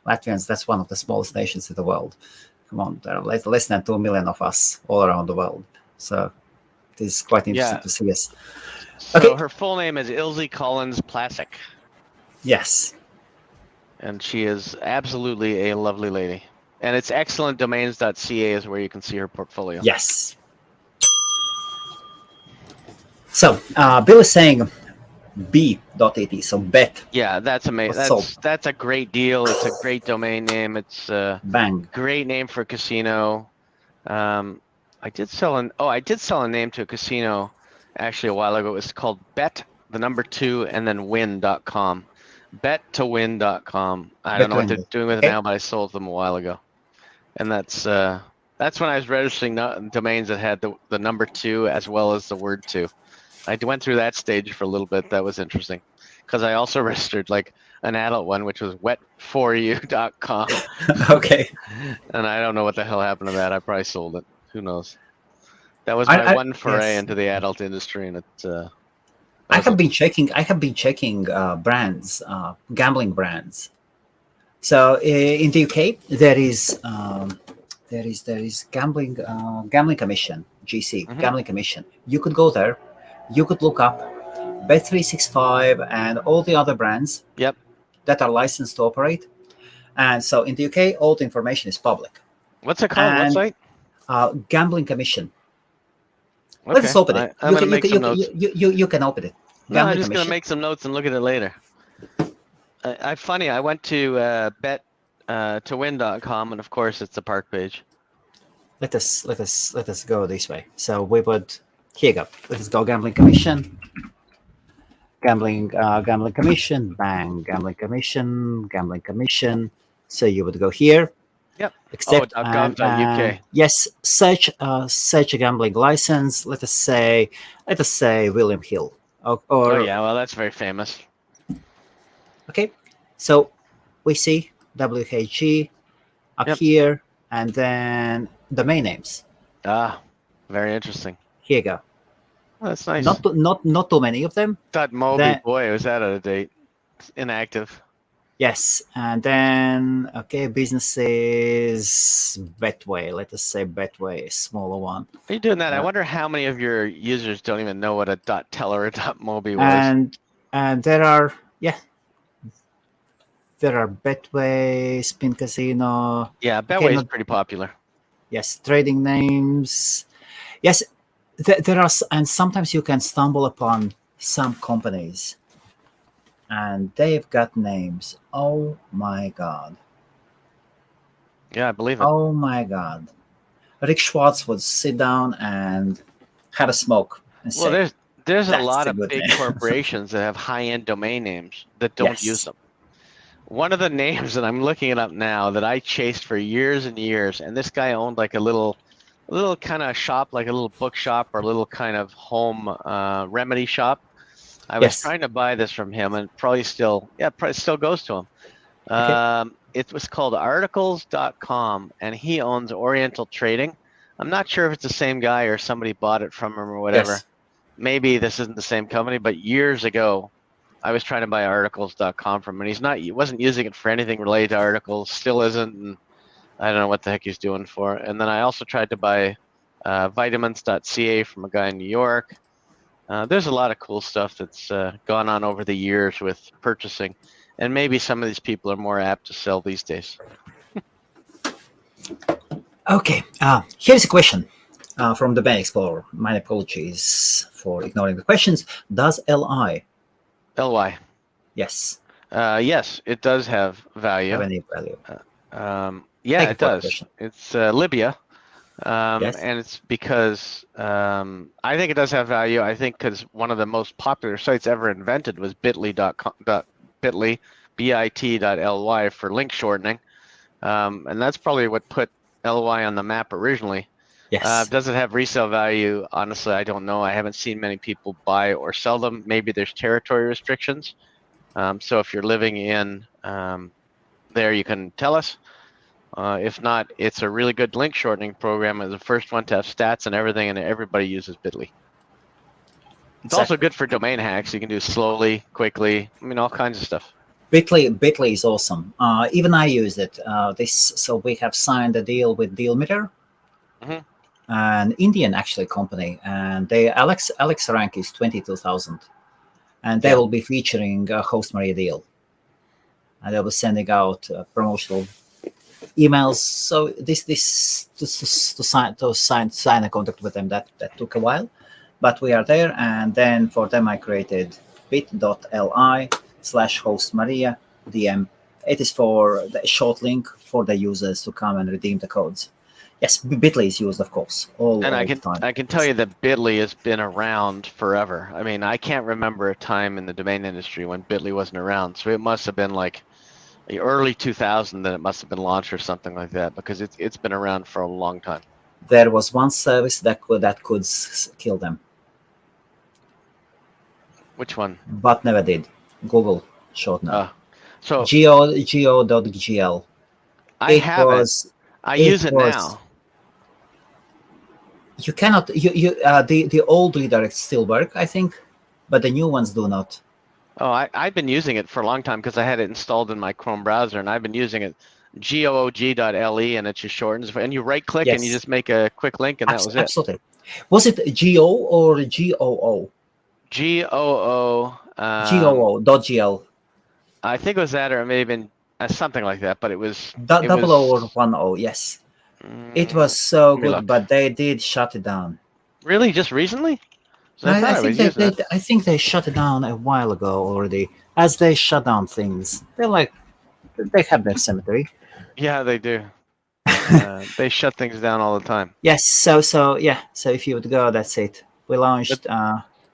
Latvians, that's one of the smallest nations in the world. Come on, there are less than 2 million of us all around the world. So it is quite interesting Yeah. to see us. So Okay. her full name is Ilse Collins Plasek, Yes. and she is absolutely a lovely lady. And it's excellentdomains.ca is where you can see her portfolio. Yes. So Bill is saying b.at, so bet. Yeah, that's amazing. Sold. That's a great deal. It's a great domain name. It's a Bang. great name for a casino. I did sell a name to a casino actually a while ago. It was called bet, the number 2, and then win.com. Bet2win.com. I don't know what they're doing with it now, but I sold them a while ago. And that's when I was registering domains that had the number 2 as well as the word 2. I went through that stage for a little bit. That was interesting because I also registered like an adult one, which was wet4u.com. Okay. And I don't know what the hell happened to that. I probably sold it. Who knows? That was my one foray into the adult industry, and it. I have been checking. Brands, gambling brands. So in the UK, there is gambling commission, GC, gambling commission. You could go there. You could look up Bet365 and all the other brands that are licensed to operate. And so in the UK, all the information is public. What's it called? What site? Gambling commission. Okay. Let's open it. I'm gonna make some notes. You can open it. No, I'm just going to make some notes and look at it later. I went to bet2win.com, and of course it's the park page. Let us go this way. So we would, here you go. Let us go gambling commission. Gambling commission, bang, gambling commission. So you would go here. Yep. Accept .gov.uk. Yes, search a gambling license. Let us say William Hill. Oh yeah, well that's very famous. Okay, so we see WHG up here, and then domain names. Ah, very interesting. Here you go. Oh, that's nice. Not too many of them. .mobi, boy, was that out of date? It's inactive. Yes, and then businesses Betway. Let us say Betway, a smaller one. Are you doing that? I wonder how many of your users don't even know what a .tel or a .mobi was. And there are Betway, Spin Casino. Yeah, Betway is pretty popular. Yes, trading names. Yes, there are, and sometimes you can stumble upon some companies, and they've got names. Oh my God. Yeah, I believe it. Oh my God. Rick Schwartz would sit down and have a smoke. And say, there's a lot of big corporations that have high-end domain names that don't use them. One of the names that I'm looking it up now that I chased for years and years, and this guy owned like a little kind of shop, like a little bookshop or a little kind of home remedy shop. I was trying to buy this from him, and probably still goes to him. It was called articles.com, and he owns Oriental Trading. I'm not sure if it's the same guy or somebody bought it from him or whatever. Maybe this isn't the same company, but years ago, I was trying to buy articles.com from him, and he wasn't using it for anything related to articles, still isn't, and I don't know what the heck he's doing for it. And then I also tried to buy vitamins.ca from a guy in New York. There's a lot of cool stuff that's gone on over the years with purchasing, and maybe some of these people are more apt to sell these days. Okay, here's a question from the Bank Explorer. My apologies for ignoring the questions. Does LY? Yes. Yes, it does have value. Have any value? Yeah, it does. It's Libya. And it's because I think it does have value. I think because one of the most popular sites ever invented was bit.ly, for link shortening. And that's probably what put LY on the map originally. Yes. Does it have resale value? Honestly, I don't know. I haven't seen many people buy or sell them. Maybe there's territory restrictions. So if you're living in there, you can tell us. If not, it's a really good link shortening program. It's the first one to have stats and everything, and everybody uses Bitly. It's also Exactly. good for domain hacks. You can do slowly, quickly. I mean, all kinds of stuff. Bitly is awesome. Even I use it. So we have signed a deal with Dealmeter, Hmm. an Indian actually company, and they Alex rank is 22,000, and they Yeah. will be featuring a Host Maria deal, and they will be sending out promotional emails. So this to sign a contract with them that took a while, but we are there. And then for them I created bit.li/host Maria DM. It is for the short link for the users to come and redeem the codes. Yes, Bitly is used, of course, And all the time. I can tell you that Bitly has been around forever. I mean, I can't remember a time in the domain industry when Bitly wasn't around. So it must have been like the early 2000 that it must have been launched or something like that, because it's been around for a long time. There was one service that could kill them, Which one? but never did. Google shortener. So Geo.gl. I It haven't. was I use it it was now. you cannot the old redirects still work, I think, but the new ones do not. Oh, I've been using it for a long time because I had it installed in my Chrome browser, and I've been using it goog.le, and it just shortens. And you right click and you Yes, just make a quick link, and that was it. absolutely. Was it Go or Goo? Goo. Goo.gl. I think it was that, or it may have been something like that. But it was. It Double O or was. 10. Yes, it Mm, was so let me good, look. but they did shut it down. Really, just recently? So I I, thought I I think was they, using they it. I think they shut it down a while ago already. As they shut down things, they have their cemetery. Yeah, they do. They shut things down all the time. Yes, so yeah, so if you would go, that's it. We But launched.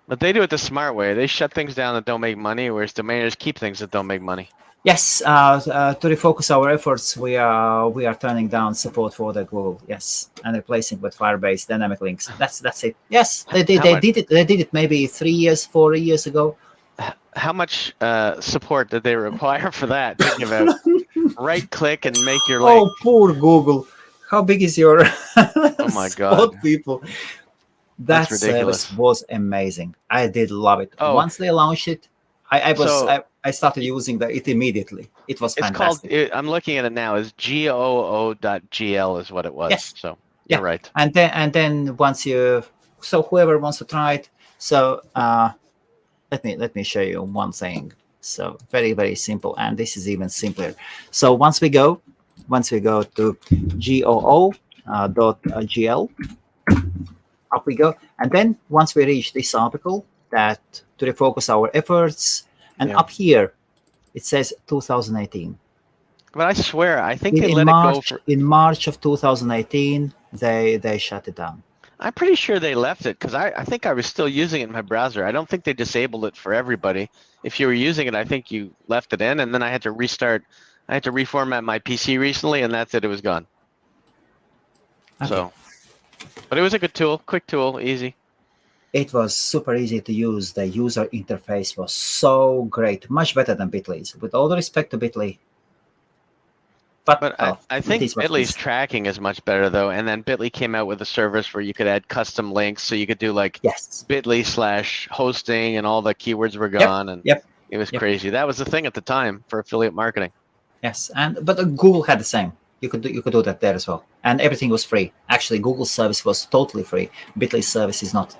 but they do it the smart way. They shut things down that don't make money, whereas domainers keep things that don't make money. Yes, to refocus our efforts, we are turning down support for the Google. Yes, and replacing with Firebase dynamic links. That's it. Yes, they did How they much did it. They did it maybe 3 years, 4 years ago. how much support did they require for that? Think about right click and make your link. Oh, poor Google. How big is your Oh my support God, people? that's That service ridiculous. was amazing. I did love it. Oh, Once they launched it, I was so I started using it immediately. It was it's called. fantastic. I'm looking at it now. Is goo.gl is what it was. Yes, So you're yeah, right. and then once you, so whoever wants to try it, so let me show you one thing. So very very simple, and this is even simpler. So once we go to goo.gl, up we go, and then once we reach this article, that to refocus our efforts, and Yeah. up here it says 2018. But I swear, I think in, they in let it go march for. in march of 2018 they shut it down. I'm pretty sure they left it because I think I was still using it in my browser. I don't think they disabled it for everybody. If you were using it, I think you left it in, and then I had to restart. I had to reformat my PC recently, and that's it. It was gone. Okay. So, but it was a good tool, quick tool, easy. It was super easy to use. The user interface was so great, much better than Bitly's. With all the respect to Bitly, but But well, I it think is what it Bitly's is. tracking is much better though. And then Bitly came out with a service where you could add custom links, so you could do like Yes. Bitly/hosting, and all the keywords were Yep. gone, and Yep. it was Yep. crazy. That was the thing at the time for affiliate marketing. Yes. But Google had the same. You could do that there as well, and everything was free. Actually, Google's service was totally free. Bitly's service is not.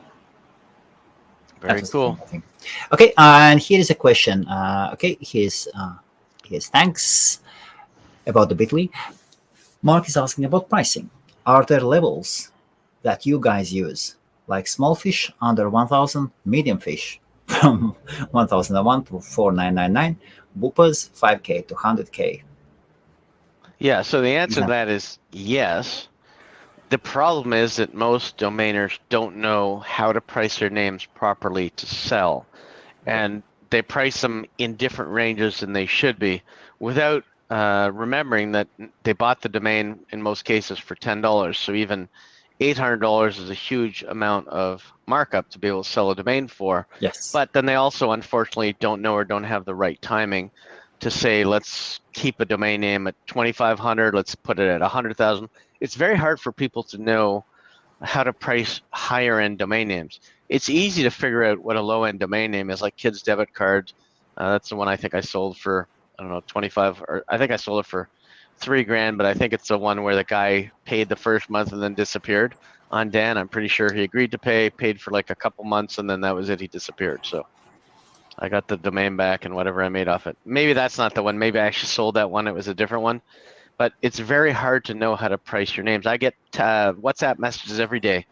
That Very was the thing, cool. I think. Okay, and here is a question. Okay, here's thanks about the Bitly. Mark is asking about pricing. Are there levels that you guys use, like small fish under 1,000, medium fish from 1,001 to 4,999, whoopers 5K to 100K? Yeah, so the answer to Example. that is yes. The problem is that most domainers don't know how to price their names properly to sell, and they price them in different ranges than they should be without remembering that they bought the domain in most cases for $10. So even $800 is a huge amount of markup to be able to sell a domain for. Yes. But then they also unfortunately don't know or don't have the right timing to say, let's keep a domain name at 2,500, let's put it at 100,000. It's very hard for people to know how to price higher end domain names. It's easy to figure out what a low end domain name is, like Kids Debit Card. That's the one I think I sold for, I don't know, 25, or I think I sold it for $3,000, but I think it's the one where the guy paid the first month and then disappeared on Dan. I'm pretty sure he agreed to pay, paid for like a couple months, and then that was it. He disappeared. So I got the domain back and whatever I made off it. Maybe that's not the one. Maybe I actually sold that one. It was a different one. But it's very hard to know how to price your names. I get WhatsApp messages every day.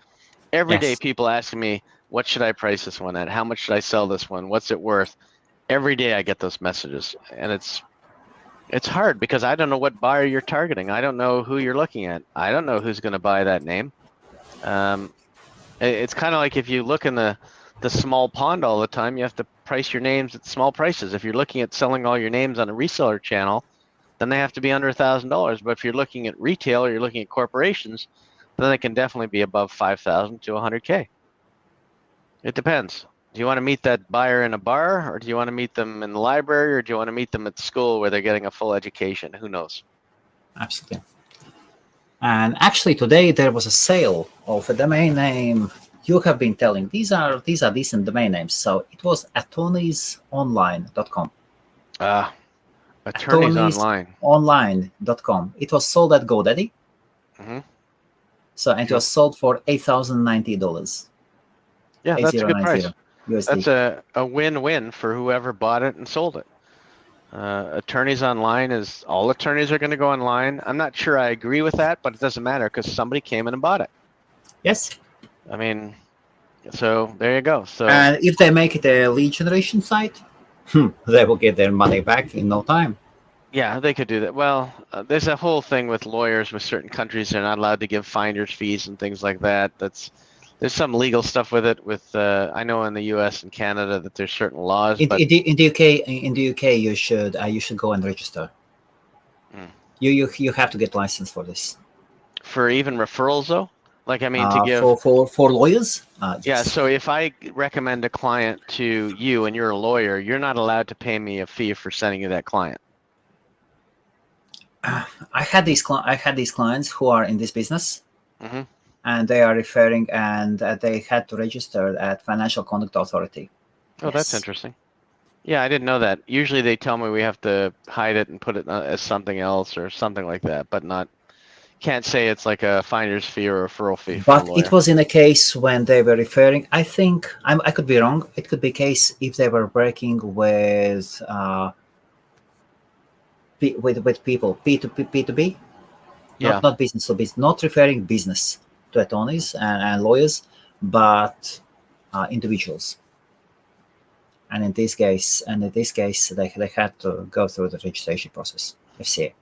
Every day people asking me, what should I price this one at? How much should I sell this one? What's it worth? Every day I get those messages. And it's hard because I don't know what buyer you're targeting. I don't know who you're looking at. I don't know who's going to buy that name. It's kind of like if you look in the small pond all the time, you have to price your names at small prices. If you're looking at selling all your names on a reseller channel, then they have to be under $1,000. But if you're looking at retail or you're looking at corporations, then they can definitely be above 5,000 to 100K. It depends. Do you want to meet that buyer in a bar, or do you want to meet them in the library, or do you want to meet them at school where they're getting a full education? Who knows? Absolutely. And actually today there was a sale of a domain name. You have been telling these are decent domain names. So it was attorneysonline.com. Attorneys Online. Online.com. It was sold at GoDaddy. Mm-hmm. So and it was sold for $8,090. Yeah, that's a good price. USD. That's a win-win for whoever bought it and sold it. Attorneys Online is all attorneys are going to go online. I'm not sure I agree with that, but it doesn't matter because somebody came in and bought it. Yes. I mean, so there you go. So and if they make it a lead generation site, they will get their money back in no time. Yeah, they could do that. Well, there's a whole thing with lawyers with certain countries. They're not allowed to give finder's fees and things like that. There's some legal stuff with it. With I know in the U.S. and Canada that there's certain laws. In the UK, you should go and register. You have to get license for this. For even referrals, though, like I mean, to give for lawyers. Yeah. Yes. So if I recommend a client to you and you're a lawyer, you're not allowed to pay me a fee for sending you that client. I had these clients who are in this business. Mm-hmm. And they are referring, and they had to register at Financial Conduct Authority. Oh, Yes. That's interesting. Yeah, I didn't know that. Usually they tell me we have to hide it and put it as something else or something like that, but can't say it's like a finder's fee or a referral fee. For a But lawyer. it was in a case when they were referring. I think I could be wrong. It could be a case if they were working with people P2P, Yeah. not business to business, not referring business to attorneys and lawyers, but individuals. And in this case, they had to go through the registration process. FCA.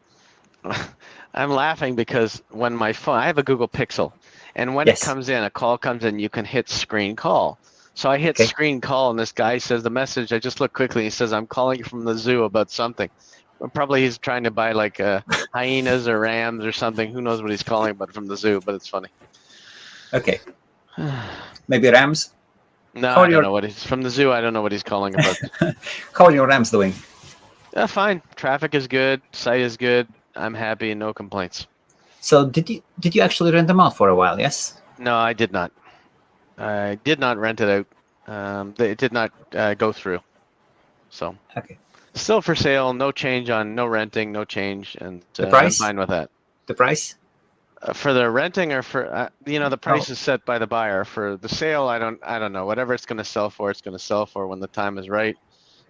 I'm laughing because when my phone, I have a Google Pixel, and when Yes. it comes in, a call comes in, you can hit screen call. So I hit Okay. screen call, and this guy says the message. I just look quickly. He says, "I'm calling you from the zoo about something." Well, probably he's trying to buy like hyenas or rams or something. Who knows what he's calling about from the zoo? But it's funny. Okay. Maybe Rams. No, How I are don't your- know what he's from the zoo. I don't know what he's calling about. How are your Rams doing? Fine. Traffic is good. Site is good. I'm happy. No complaints. So did you actually rent them out for a while? Yes. No, I did not. I did not rent it out. It did not go through. So Okay. still for sale. No change on no renting. No change, and The price? I'm fine with that. The price? For the renting or for the price is set by the buyer. For the sale, I don't know. Whatever it's going to sell for, it's going to sell for when the time is right.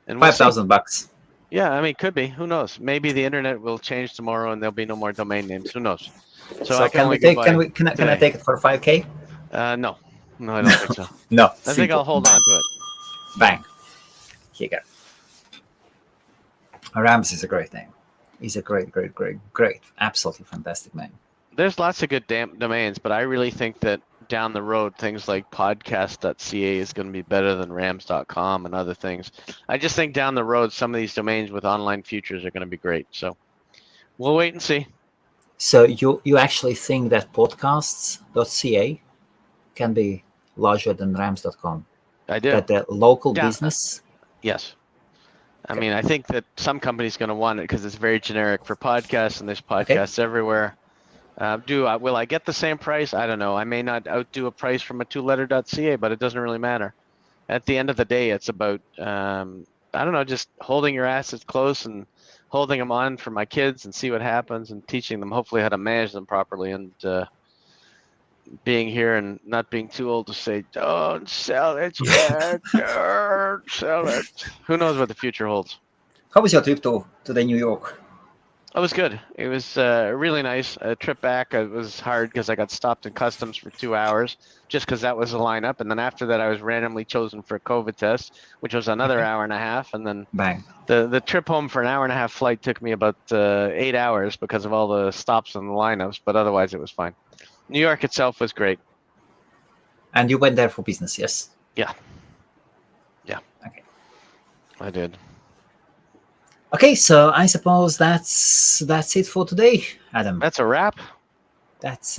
And we'll see. $5,000. Yeah, I mean, could be. Who knows? Maybe the internet will change tomorrow and there'll be no more domain names. Who knows? So I can only go by can I take it for $5K? No, I don't think so. No. I think I'll hold on to it. Bang. Here you go. Rams is a great name. He's a great, absolutely fantastic name. There's lots of good domains, but I really think that down the road, things like podcast.ca is going to be better than rams.com and other things. I just think down the road, some of these domains with online futures are going to be great. So we'll wait and see. So you actually think that podcasts.ca can be larger than rams.com? I do. That the local Yeah. business. Yes. I Okay. mean, I think that some companies going to want it because it's very generic for podcasts, and there's Okay. podcasts everywhere. Will I get the same price? I don't know. I may not outdo a price from a two-letter.ca, but it doesn't really matter. At the end of the day, it's about I don't know, just holding your assets close and holding them on for my kids and see what happens, and teaching them hopefully how to manage them properly, and being here and not being too old to say, don't sell it yet, don't sell it. Who knows what the future holds? How was your trip to the New York? It was good. It was really nice. A trip back, it was hard because I got stopped in customs for 2 hours just because that was the lineup. And then after that, I was randomly chosen for a COVID test, which was another Okay. hour and a half. And then Bang. the trip home for an hour and a half flight took me about 8 hours because of all the stops and the lineups. But otherwise, it was fine. New York itself was great. And you went there for business, yes? Yeah. Yeah. Okay. I did. Okay, so I suppose that's it for today, Adam. That's a wrap. That's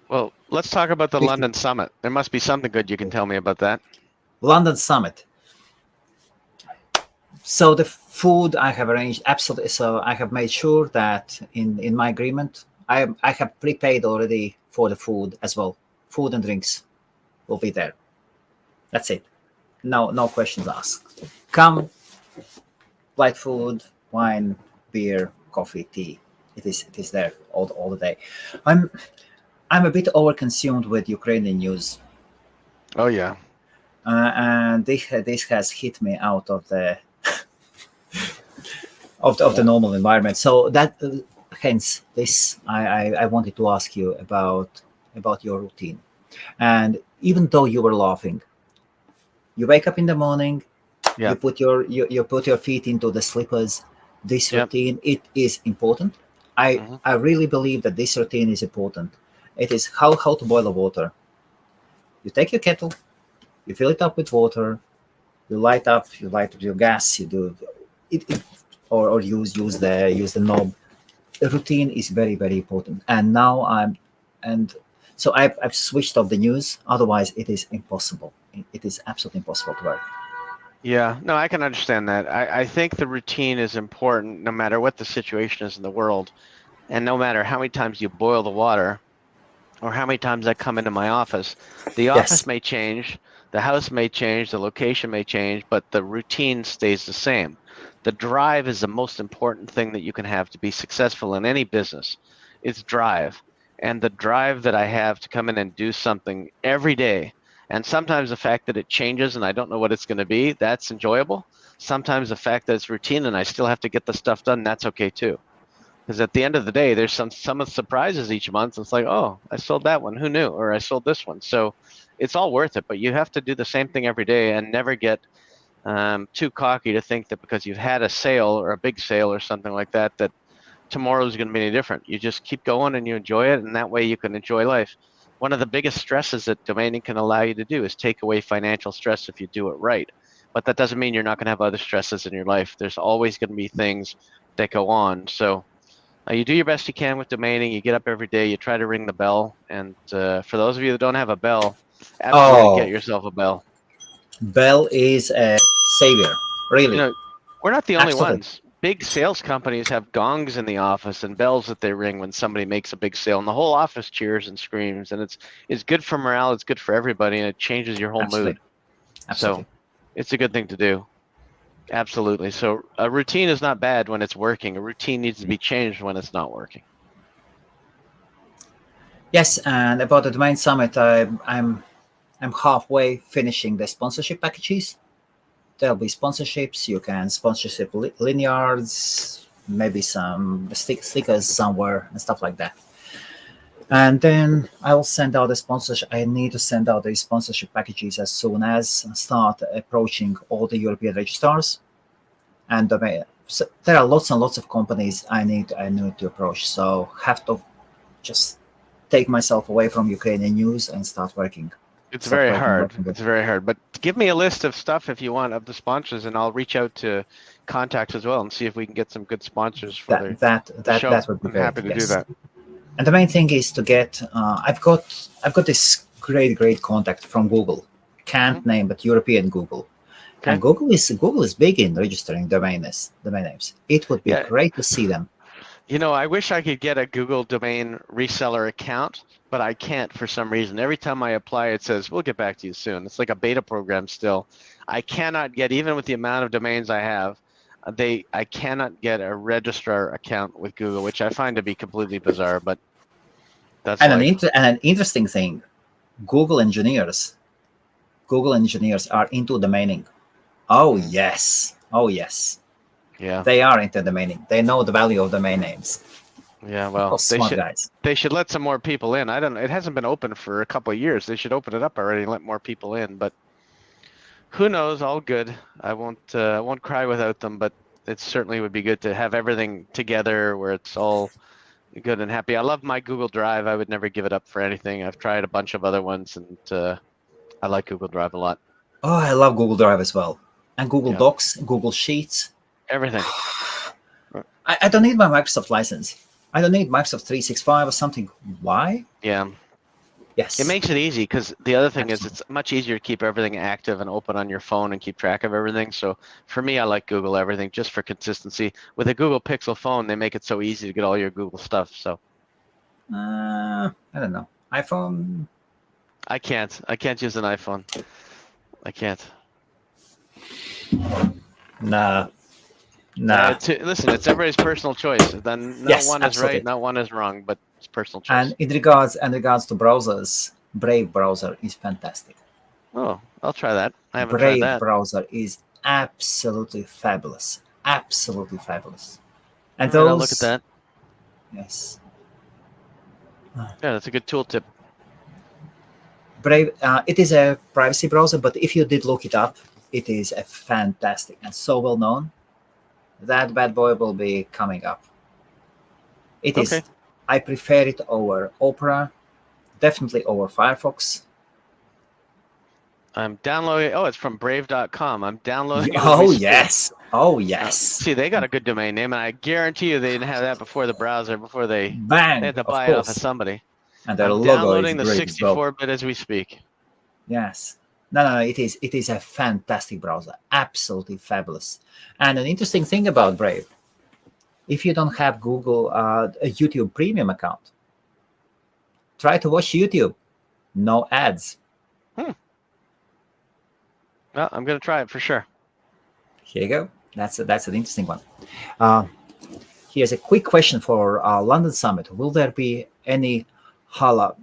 Well, let's talk about the 50. London Summit. There must be something good you can tell me about that. London Summit. So the food I have arranged absolutely. So I have made sure that in my agreement, I have prepaid already for the food as well. Food and drinks will be there. That's it. No questions asked. Come, light food, wine, beer, coffee, tea. It is there all the day. I'm a bit overconsumed with Ukrainian news, Oh yeah. and this has hit me out of the of the normal environment. So that hence this I wanted to ask you about your routine. And even though you were laughing, you wake up in the morning, Yeah. you put you put your feet into the slippers. This Yep. routine, it is important. Mhm. I really believe that this routine is important. It is how to boil the water. You take your kettle, you fill it up with water, you light up your gas, you do it or use the knob. The routine is very important. And now and so I've switched off the news. Otherwise, it is impossible. It is absolutely impossible to work. Yeah, no, I can understand that. I think the routine is important no matter what the situation is in the world. And no matter how many times you boil the water or how many times I come into my office, the office Yes. may change, the house may change, the location may change, but the routine stays the same. The drive is the most important thing that you can have to be successful in any business. It's drive. And the drive that I have to come in and do something every day, and sometimes the fact that it changes and I don't know what it's going to be, that's enjoyable. Sometimes the fact that it's routine and I still have to get the stuff done, that's okay too. Because at the end of the day, there's some of the surprises each month. It's like, oh, I sold that one. Who knew? Or I sold this one. So it's all worth it. But you have to do the same thing every day and never get too cocky to think that because you've had a sale or a big sale or something like that, that tomorrow is going to be any different. You just keep going and you enjoy it. And that way you can enjoy life. One of the biggest stresses that domaining can allow you to do is take away financial stress if you do it right. But that doesn't mean you're not going to have other stresses in your life. There's always going to be things that go on. So you do your best you can with domaining. You get up every day. You try to ring the bell. And for those of you that don't have a bell, absolutely get Oh, yourself a bell. Bell is a savior. You Really, know, we're not the only absolutely. ones. Big sales companies have gongs in the office and bells that they ring when somebody makes a big sale, and the whole office cheers and screams. And it's good for morale. It's good for everybody, and it changes your whole mood. Absolutely. Absolutely. So it's a good thing to do. Absolutely. So a routine is not bad when it's working. A routine needs to be changed when it's not working. Yes, and about the domain summit, I'm halfway finishing the sponsorship packages. There'll be sponsorships. You can sponsorship lanyards, maybe some stickers somewhere and stuff like that. And then I will send out the sponsorship. I need to send out the sponsorship packages as soon as I start approaching all the European registrars. And so there are lots and lots of companies I need to approach. So have to just take myself away from Ukrainian news and start working. It's Start very working, hard. working with. It's very hard. But give me a list of stuff if you want of the sponsors, and I'll reach out to contacts as well and see if we can get some good sponsors for the That show. that would be I'm great. happy to do Yes. that. And the main thing is to get. I've got this great contact from Google. Can't name, but European Google. Okay. And Google is big in registering domain names. It would be Yeah. great to see them. You know, I wish I could get a Google domain reseller account, but I can't for some reason. Every time I apply, it says, we'll get back to you soon. It's like a beta program still. I cannot get, even with the amount of domains I have, I cannot get a registrar account with Google, which I find to be completely bizarre, but that's And life. an interesting thing, Google engineers are into domaining. Oh yes. Yeah. They are into domaining. They know the value of domain names. Yeah, well, Those smart guys. they should let some more people in. I don't know. It hasn't been open for a couple of years. They should open it up already and let more people in, but who knows? All good. I won't cry without them, but it certainly would be good to have everything together where it's all good and happy. I love my Google Drive. I would never give it up for anything. I've tried a bunch of other ones, and I like Google Drive a lot. Oh, I love Google Drive as well. And Google Yeah. Docs, Google Sheets. Everything. I don't need my Microsoft license. I don't need Microsoft 365 or something. Why? Yeah. Yes. It makes it easy because the other thing is it's much easier to keep everything active and open on your phone and keep track of everything. So for me, I like Google everything just for consistency. With a Google Pixel phone, they make it so easy to get all your Google stuff. So I don't know. iPhone. I can't use an iPhone. I can't. Nah. Listen, it's everybody's personal choice. Then no Yes, one is absolutely. right, no one is wrong, but it's personal choice. And in regards to browsers, Brave browser is fantastic. Oh, I'll try that. I haven't tried Brave that. browser is absolutely fabulous. Absolutely fabulous. And All right, those. I'll look at that. Yes. Yeah, that's a good tooltip. Brave. It is a privacy browser, but if you did look it up, it is a fantastic and so well known. That bad boy will be coming up. It is. Okay. I prefer it over Opera, definitely over Firefox. I'm downloading. Oh, it's from brave.com. I'm downloading. it as Oh we speak. yes. Oh Uh, yes. See, they got a good domain name, and I guarantee you they didn't have that before the browser, before they Bang. had to Of buy it off of course. somebody. And their I'm logo downloading is the great as well. 64-bit as we speak. Yes. No. It is a fantastic browser. Absolutely fabulous. And an interesting thing about Brave, if you don't have Google a YouTube Premium account, try to watch YouTube. No ads. Well, I'm going to try it for sure. Here you go. That's an interesting one. Here's a quick question for London Summit. Will there be any halal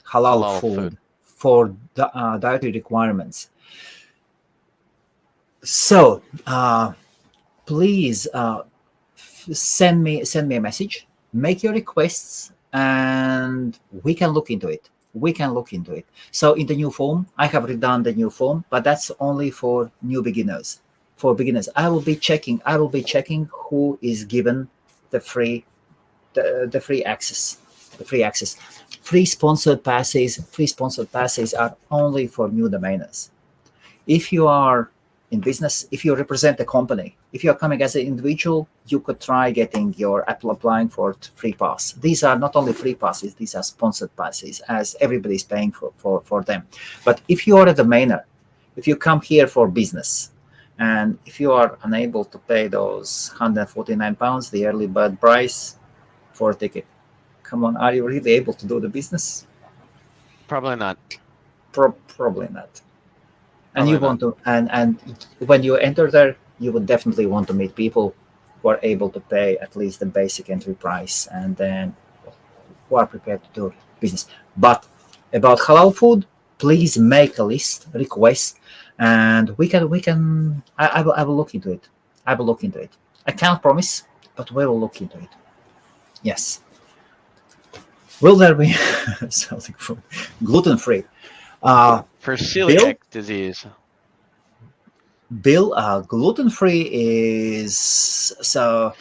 Halal food food. for dietary requirements? So please send me a message. Make your requests, and we can look into it. So in the new form, I have redone the new form, but that's only for new beginners. For beginners, I will be checking who is given the free access. Free sponsored passes are only for new domainers. If you are in business, if you represent a company, if you are coming as an individual, you could try getting your applying for free pass. These are not only free passes, these are sponsored passes, as everybody is paying for them. But if you are a domainer, if you come here for business, and if you are unable to pay those £149, the early bird price for a ticket, come on, are you really able to do the business? Probably not. Probably not. And Probably you want to, and when you enter there, you would definitely want to meet people who are able to pay at least the basic entry price, and then who are prepared to do business. But about halal food, please make a list, request, and we can. I will look into it. I can't promise, but we will look into it. Yes. Will there be something food gluten-free? For celiac disease. Bill, gluten-free is so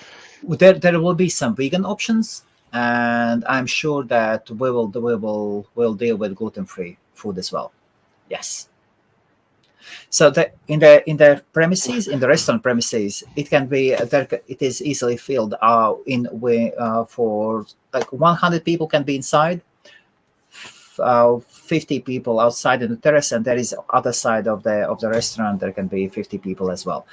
there will be some vegan options, and I'm sure that we'll deal with gluten-free food as well. Yes. So in the premises, in the restaurant premises, it can be there. It is easily filled in way for like 100 people can be inside, 50 people outside in the terrace, and there is other side of the restaurant. There can be 50 people as well.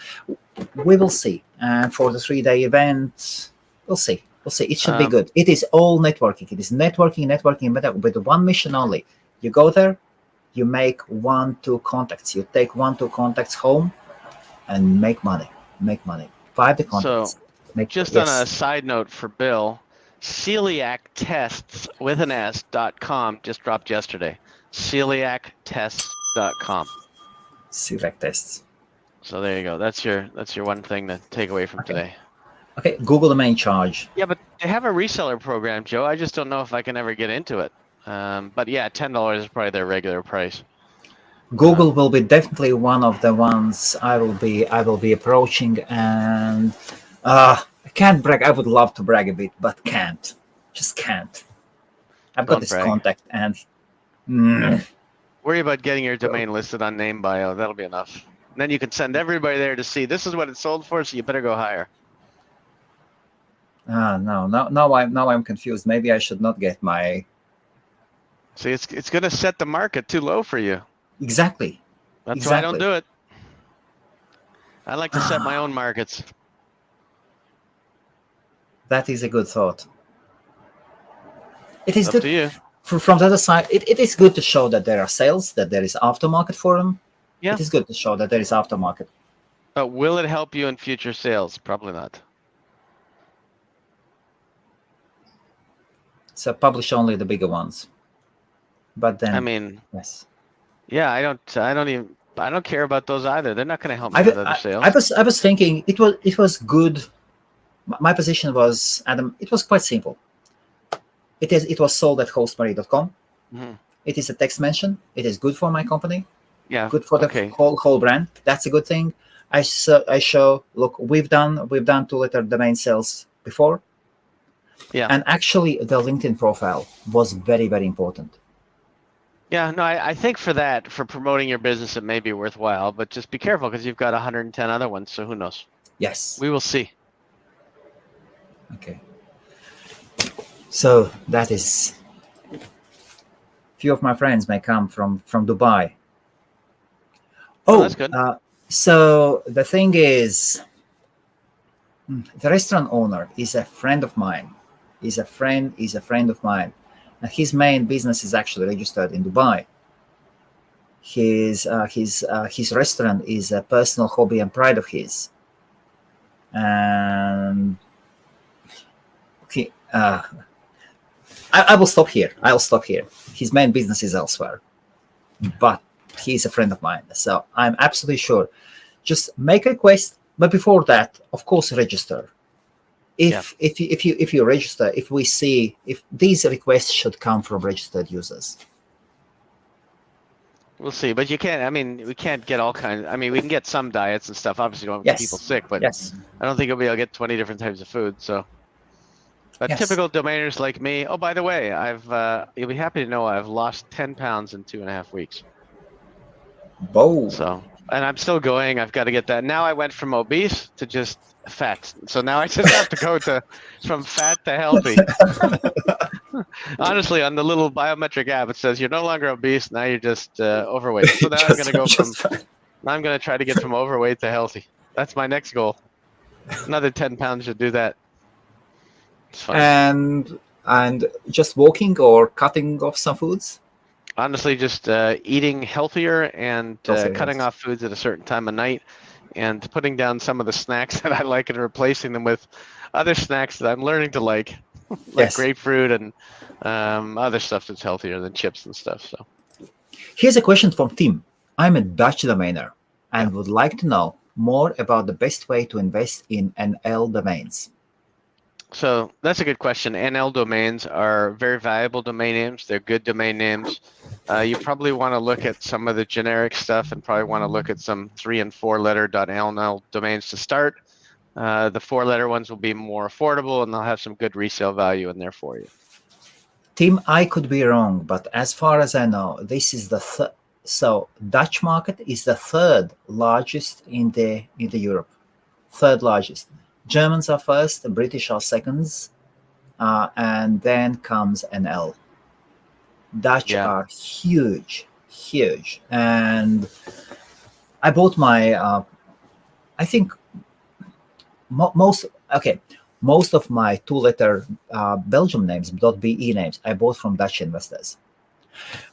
We will see. And for the 3-day event, we'll see. We'll see. It should be Um, good. It is all networking. It is networking, but with one mission only. You go there, you make 1-2 contacts. You take 1-2 contacts home, and make money. Make money. 5 the contacts. So Make just on a yes. side note for Bill, celiactests with an S.com just dropped yesterday. Celiactests.com. Select tests. So there you go. That's your one thing to take away from Okay. today. Okay. Google domain charge. Yeah, but they have a reseller program, Joe. I just don't know if I can ever get into it. But yeah, $10 is probably their regular price. Google will be definitely one of the ones I will be approaching, and I can't brag. I would love to brag a bit, but can't. Just can't. I've got Don't this brag. contact, and mm, Worry about getting your domain listed on NameBio. That'll be enough. And then you can send everybody there to see this is what it sold for, so you better go higher. no, now I'm confused. Maybe I should not get my See, it's going to set the market too low for you. exactly. That's why I don't Exactly. do it. I like to set my own markets. That is a good thought. It is Up good to you. from the other side. It is good to show that there are sales, that there is aftermarket for them. Yeah. It is good to show that there is aftermarket. But will it help you in future sales? Probably not. So publish only the bigger ones. But then, I mean, yes. yeah, I don't care about those either. They're not going to help me I, with other sales. I was thinking it was good. My position was, Adam. It was quite simple. It was sold at hostmarie.com. Mhm. It is a text mention. It is good for my company. Yeah. Good for the Okay. whole brand. That's a good thing. I show. Look, we've done 2-letter domain sales before. Yeah. And actually, the LinkedIn profile was very, very important. Yeah, no, I think for that, for promoting your business, it may be worthwhile, but just be careful because you've got 110 other ones, so who knows? Yes. We will see. Okay. So that is. Few of my friends may come from Dubai. Oh, that's good. So the thing is, the restaurant owner is a friend of mine. He's a friend of mine, and his main business is actually registered in Dubai. His restaurant is a personal hobby and pride of his, and okay, I will stop here. I'll stop here. His main business is elsewhere, but he's a friend of mine, so I'm absolutely sure. Just make a request, but before that, of course, register. If you register, if we see if these requests should come from registered users. We'll see, but you can't. I mean, we can't get all kinds. I mean, we can get some diets and stuff. Obviously, don't get Yes. people sick, but Yes. I don't think you'll be able to get 20 different types of food. So, but Yes. typical domainers like me. Oh, by the way, you'll be happy to know I've lost 10 pounds in 2.5 weeks. Whoa. So, and I'm still going. I've got to get that. Now I went from obese to just fat. So now I just have to go from fat to healthy. Honestly, on the little biometric app, it says you're no longer obese. Now you're just overweight. So now I'm going to go I'm going to try to get from overweight to healthy. That's my next goal. Another 10 pounds should do that. It's fun. And just walking or cutting off some foods. Honestly, just eating healthier and Healthier, cutting yes. off foods at a certain time of night and putting down some of the snacks that I like and replacing them with other snacks that I'm learning to like Yes. grapefruit and other stuff that's healthier than chips and stuff. So Here's a question from Tim. I'm a Dutch domainer and would like to know more about the best way to invest in NL domains. So that's a good question. NL domains are very valuable domain names. They're good domain names. You probably want to look at some of the generic stuff and probably want to look at some 3 and 4 letter .nl domains to start. The 4-letter ones will be more affordable and they'll have some good resale value in there for you. Tim, I could be wrong, but as far as I know, this is the So Dutch market is the third largest in the Europe, third largest. Germans are first, the British are seconds, and then comes NL. Dutch Yeah. are huge, huge, and I bought my. I think most okay. Most of my two-letter Belgium names, .be names, I bought from Dutch investors.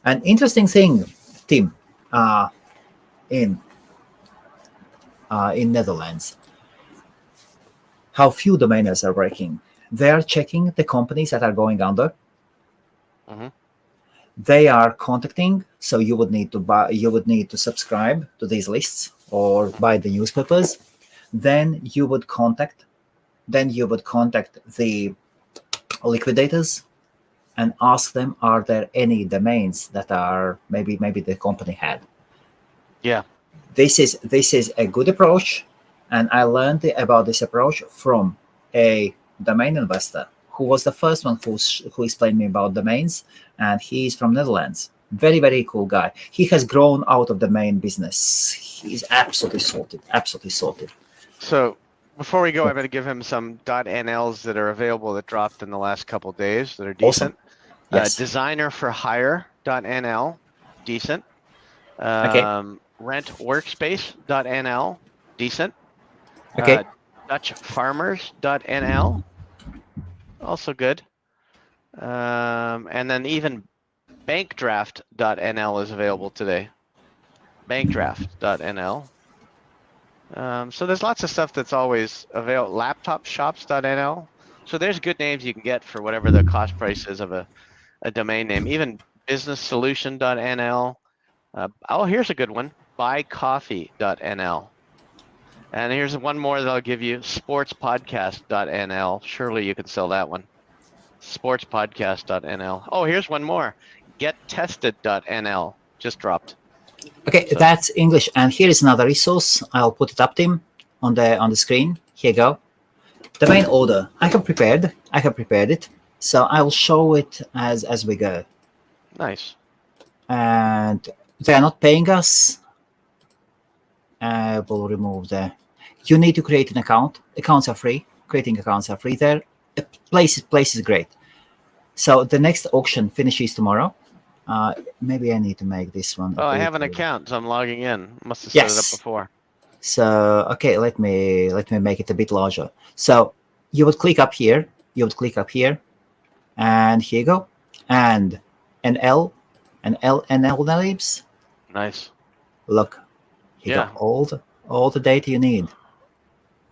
An interesting thing, Tim, in Netherlands, how few domainers are working. They are checking the companies that are going under. Hmm. They are contacting. So you would need to buy. You would need to subscribe to these lists or buy the newspapers. Then you would contact. Then you would contact the liquidators and ask them, are there any domains that are maybe the company had. Yeah. This is a good approach, and I learned about this approach from a domain investor who was the first one who explained me about domains, and he's from Netherlands. Very cool guy. He has grown out of the domain business. He's absolutely sorted. Absolutely sorted. So before we go, I'm going to give him some .nls that are available that dropped in the last couple days that are Awesome. decent. Yes. Designer for hire.nl, decent. Okay. Rentworkspace.nl, decent. Okay. Dutchfarmers.nl, also good. And then even bankdraft.nl is available today. Bankdraft.nl. So there's lots of stuff that's always available. Laptopshops.nl. So there's good names you can get for whatever the cost price is of a domain name. Even businesssolution.nl. Oh, here's a good one. Buycoffee.nl. And here's one more that I'll give you. Sportspodcast.nl. Surely you can sell that one. Sportspodcast.nl. Oh, here's one more. Gettested.nl. Just dropped. Okay, So- that's English. And here is another resource. I'll put it up, Tim, on the screen. Here you go. Domain order. I have prepared it. So I will show it as we go. Nice. And they are not paying us. I will remove the. You need to create an account. Accounts are free. Creating accounts are free there. The place is great. So the next auction finishes tomorrow. Maybe I need to make this one. Oh, I have an bigger. account, so I'm logging in. Must have set it Yes. up before. So okay, let me make it a bit larger. So you would click up here. And here you go. And NL names. Nice. Look, you Yeah. got all the data you need.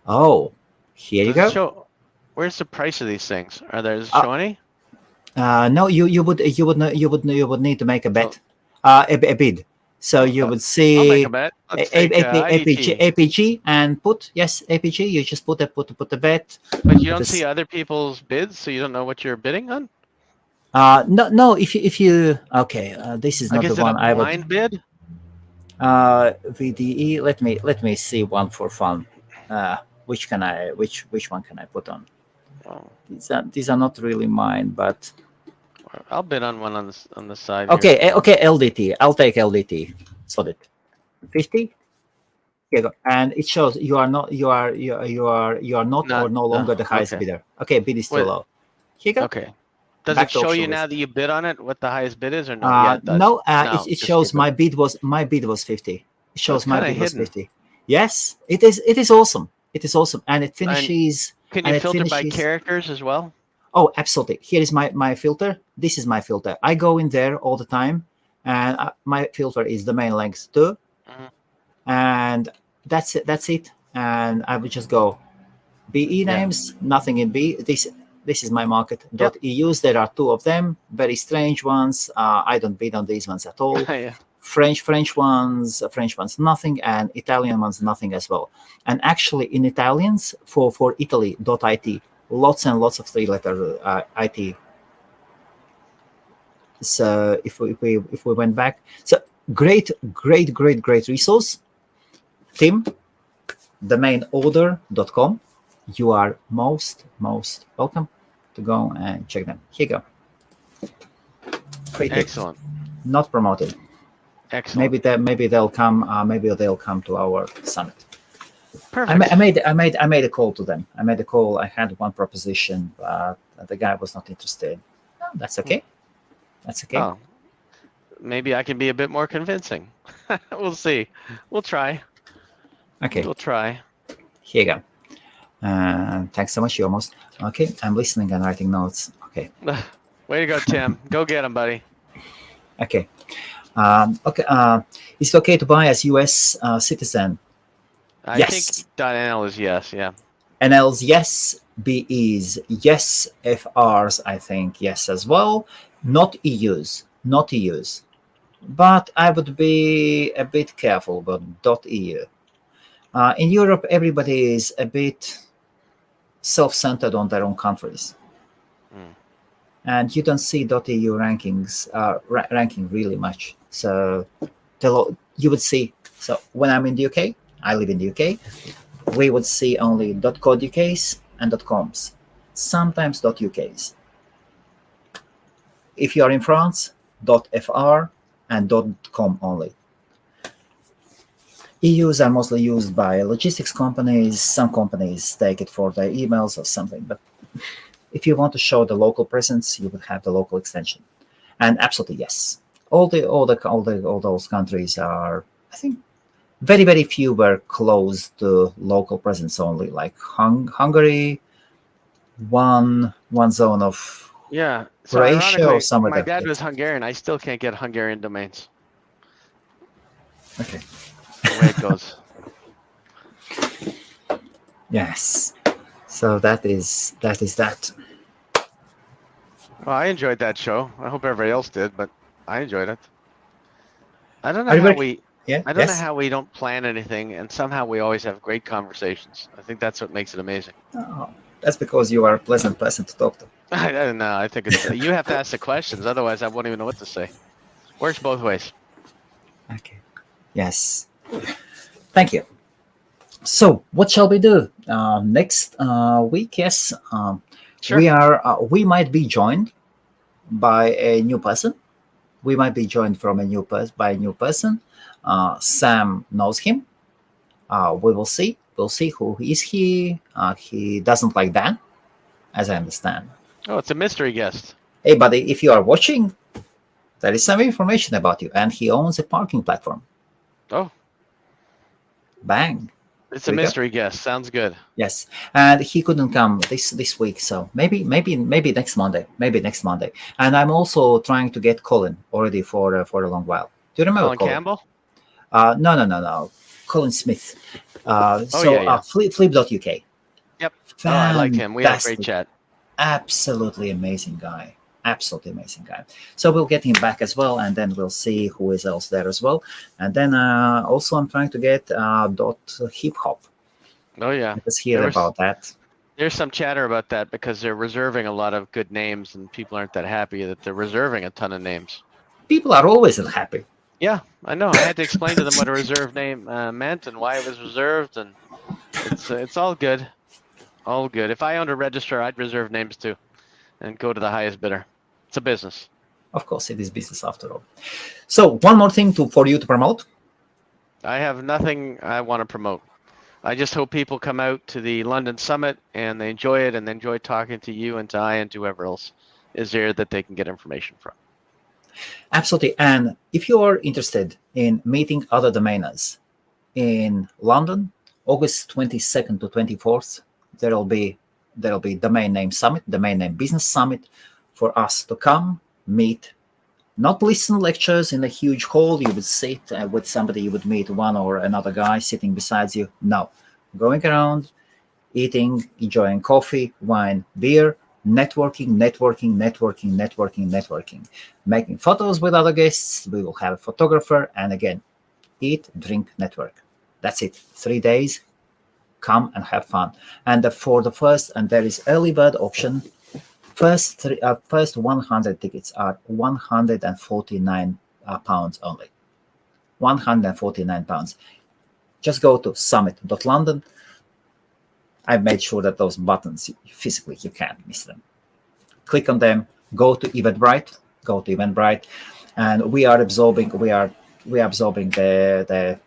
Oh, here you Does it go. show, where's the price of these things? Does it Uh, show any? No, you would need to make a bet, a bid. So you would I'll see make a bet. Let's take IDT. APG and put APG. You just put a bet. But you don't This- see other people's bids, so you don't know what you're bidding on? No. If you okay, this is Like, not is the it one a I would. blind bid? VDE. Let me see one for fun. Which one can I put on? Oh, These are not really mine, but I'll bid on one on the side. here. okay. LDT. I'll take LDT. Solid. 50. Here you go. And it shows you are not not or no longer the highest okay. bidder. Okay, bid is too Wait. low. Here you go. Okay. Does Back it to show auction you now list. that you bid on it what the highest bid is or no? Yeah, it does. No, No, it just shows keep it. my bid was 50. It shows it's my kinda bid was hidden. 50. Yes, it is awesome. It is awesome. And it finishes. Can and you it filter by finishes- characters as well? Oh, absolutely. Here is my filter. This is my filter. I go in there all the time, and my filter is domain length 2, Mhm. and that's it. And I would just go BE Yeah. names, nothing in B. This is my market. Yep. .eus. There are 2 of them, very strange ones. I don't bid on these ones at all. Yeah. French ones, nothing, and Italian ones, nothing as well. And actually, in Italians, for Italy.it, lots and lots of 3-letter IT. So if we went back, so great resource. Tim, domainorder.com. You are most welcome to go and check them. Here you go. Free tip. Excellent. Not promoted. Excellent. Maybe they'll come. Maybe they'll come to our summit. Perfect. I made a call to them. I made a call. I had one proposition, but the guy was not interested. Oh, that's okay. That's okay. Oh, maybe I can be a bit more convincing. We'll see. We'll try. Okay, We'll try. here you go. Thanks so much. You almost okay. I'm listening and writing notes. Okay. Way to go, Tim. Go get him, buddy. Okay. Okay. Is it okay to buy as U.S. Citizen? I Yes. think .nl is yes. Yeah. NL's yes, BE's yes, FR's I think yes as well. Not EU's, not EU's. But I would be a bit careful about .eu. In Europe, everybody is a bit self-centered on their own countries, and you don't see .eu rankings ranking really much. So you would see. So when I'm in the UK, I live in the UK. We would see only .co.uk's and .coms, sometimes .uk's. If you are in France, .fr and .com only. EUs are mostly used by logistics companies. Some companies take it for their emails or something. But if you want to show the local presence, you would have the local extension. And absolutely yes, all those countries are, I think, very, very few were close to local presence only, like Hungary, one zone of Yeah. So Croatia ironically, or some my other. dad was Hungarian. I still can't get Hungarian domains. Okay. The way it goes. Yes. So that is that. Well, I enjoyed that show. I hope everybody else did, but I enjoyed it. I don't know Are you how ready? we. Yeah. I don't know Yes. how we don't plan anything, and somehow we always have great conversations. I think that's what makes it amazing. Oh, that's because you are a pleasant person to talk to. I don't know. I think it's you have to ask the questions, otherwise I won't even know what to say. Works both ways. Okay. Yes. Thank you. So, what shall we do next week? Yes, Sure. we might be joined by a new person. We might be joined from a new by a new person. Sam knows him. We will see. We'll see who is he. He doesn't like Dan, as I understand. Oh, it's a mystery guest. Hey, buddy, if you are watching, there is some information about you, and he owns a parking platform. Oh, Bang. it's a There we go. mystery guest. Sounds good. Yes, and he couldn't come this week, so maybe next Monday, And I'm also trying to get Colin already for a long while. Do you remember Colin Campbell? No, Colin Smith. yeah. Flip.uk. Yep. Oh, I like him. We had a great Fantastic. chat. Absolutely amazing guy. So we'll get him back as well, and then we'll see who is else there as well. And then also I'm trying to get .hip hop. Oh yeah. Let's hear about that. There's some chatter about that because they're reserving a lot of good names, and people aren't that happy that they're reserving a ton of names. People are always unhappy. Yeah, I know. I had to explain to them what a reserve name meant and why it was reserved, and it's all good. All good. If I owned a register, I'd reserve names too and go to the highest bidder. It's a business. Of course, it is business after all. So one more thing for you to promote. I have nothing I want to promote. I just hope people come out to the London Summit and they enjoy it and they enjoy talking to you and to I and to whoever else is there that they can get information from. Absolutely. And if you are interested in meeting other domainers in London, August 22nd to 24th, there'll be domain name summit, domain name business summit, for us to come, meet, not listen lectures in a huge hall. You would sit with somebody, you would meet one or another guy sitting beside you. No, going around, eating, enjoying coffee, wine, beer, networking, making photos with other guests. We will have a photographer, and again, eat, drink, network. That's it. 3 days. Come and have fun. And for the first, and there is early bird option. First 100 tickets are £149 only. £149. Just go to summit.london. I've made sure that those buttons, physically, you can't miss them. Click on them, go to Eventbrite, and we are we're absorbing the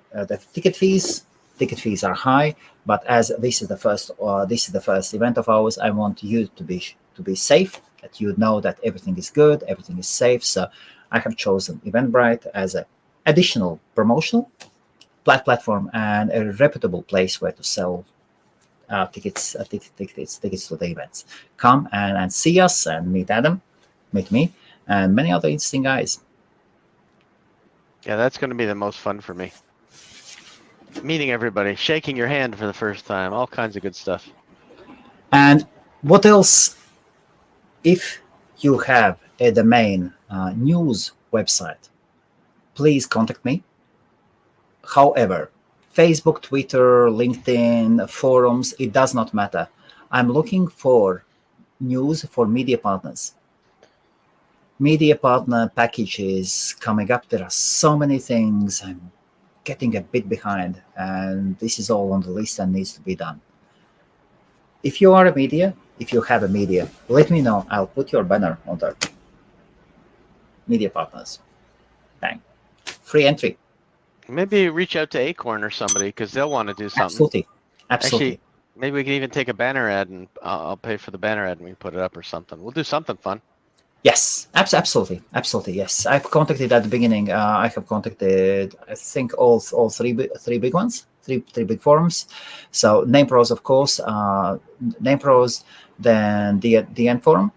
ticket fees. Ticket fees are high, but as this is the first event of ours, I want you to be safe. That you know that everything is good, everything is safe. So I have chosen Eventbrite as an additional promotional platform and a reputable place where to sell tickets to the events. Come and see us and meet Adam, meet me, and many other interesting guys. Yeah, that's going to be the most fun for me. Meeting everybody, shaking your hand for the first time, all kinds of good stuff. And what else? If you have a domain news website, please contact me. However, Facebook, Twitter, LinkedIn, forums, it does not matter. I'm looking for news for media partners. Media partner packages coming up. There are so many things. I'm getting a bit behind, and this is all on the list and needs to be done. If you are a media, if you have a media, let me know. I'll put your banner on there. Media partners. Bang. Free entry. Maybe reach out to Acorn or somebody because they'll want to do something. Absolutely. Absolutely. Actually, maybe we can even take a banner ad and I'll pay for the banner ad and we can put it up or something. We'll do something fun. Yes, absolutely, absolutely. Yes, I've contacted at the beginning. I have contacted, I think, all three big ones, three big forums. So NamePros, of course, NamePros, then the End Forum,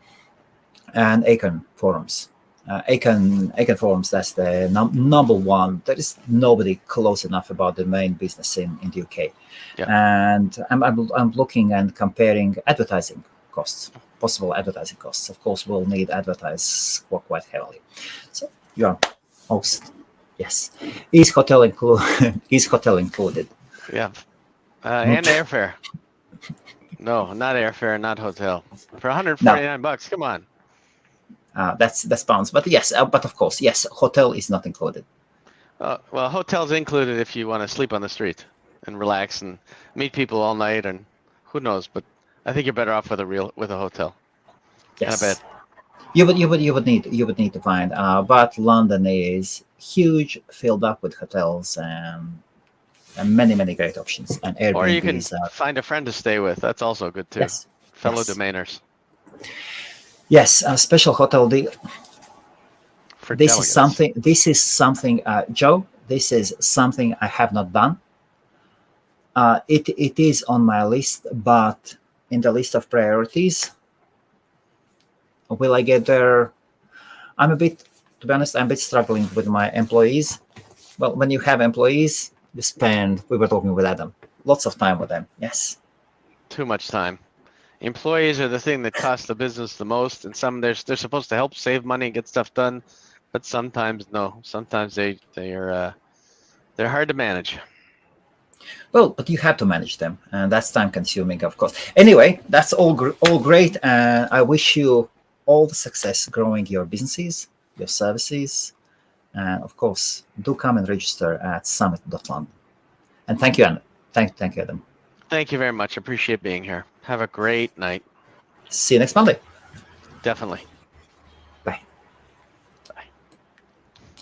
and Acorn forums. Acorn forums. That's the number one. There is nobody close enough about the main business in the UK. Yeah. And I'm looking and comparing advertising costs. Possible advertising costs. Of course, we'll need advertise quite heavily. So your host, yes, is hotel included? Is hotel included? Yeah, and airfare. No, not airfare, not hotel. For 149 bucks, come on. That's pounds, but yes, but of course, yes, hotel is not included. Well, hotel's included if you want to sleep on the street and relax and meet people all night, and who knows, but I think you're better off with a hotel. Yes, and a bed. You would need to find. But London is huge, filled up with hotels and many great options. And Airbnb. Or you can find a friend to stay with. That's also good too. Yes, Fellow yes. domainers. Yes, a special hotel deal. For This delegates. is something, Joe. This is something I have not done. It is on my list, but in the list of priorities. Will I get there? To be honest, I'm a bit struggling with my employees. Well, when you have employees, we were talking with Adam, lots of time with them. Yes. Too much time. Employees are the thing that costs the business the most, and they're supposed to help save money and get stuff done, but sometimes no. Sometimes they're hard to manage. Well, but you have to manage them, and that's time consuming, of course. Anyway, that's all great, and I wish you all the success growing your businesses, your services, and of course, do come and register at summit.london. And thank you, Adam. Thank you, Adam. Thank you very much. Appreciate being here. Have a great night. See you next Monday. Definitely.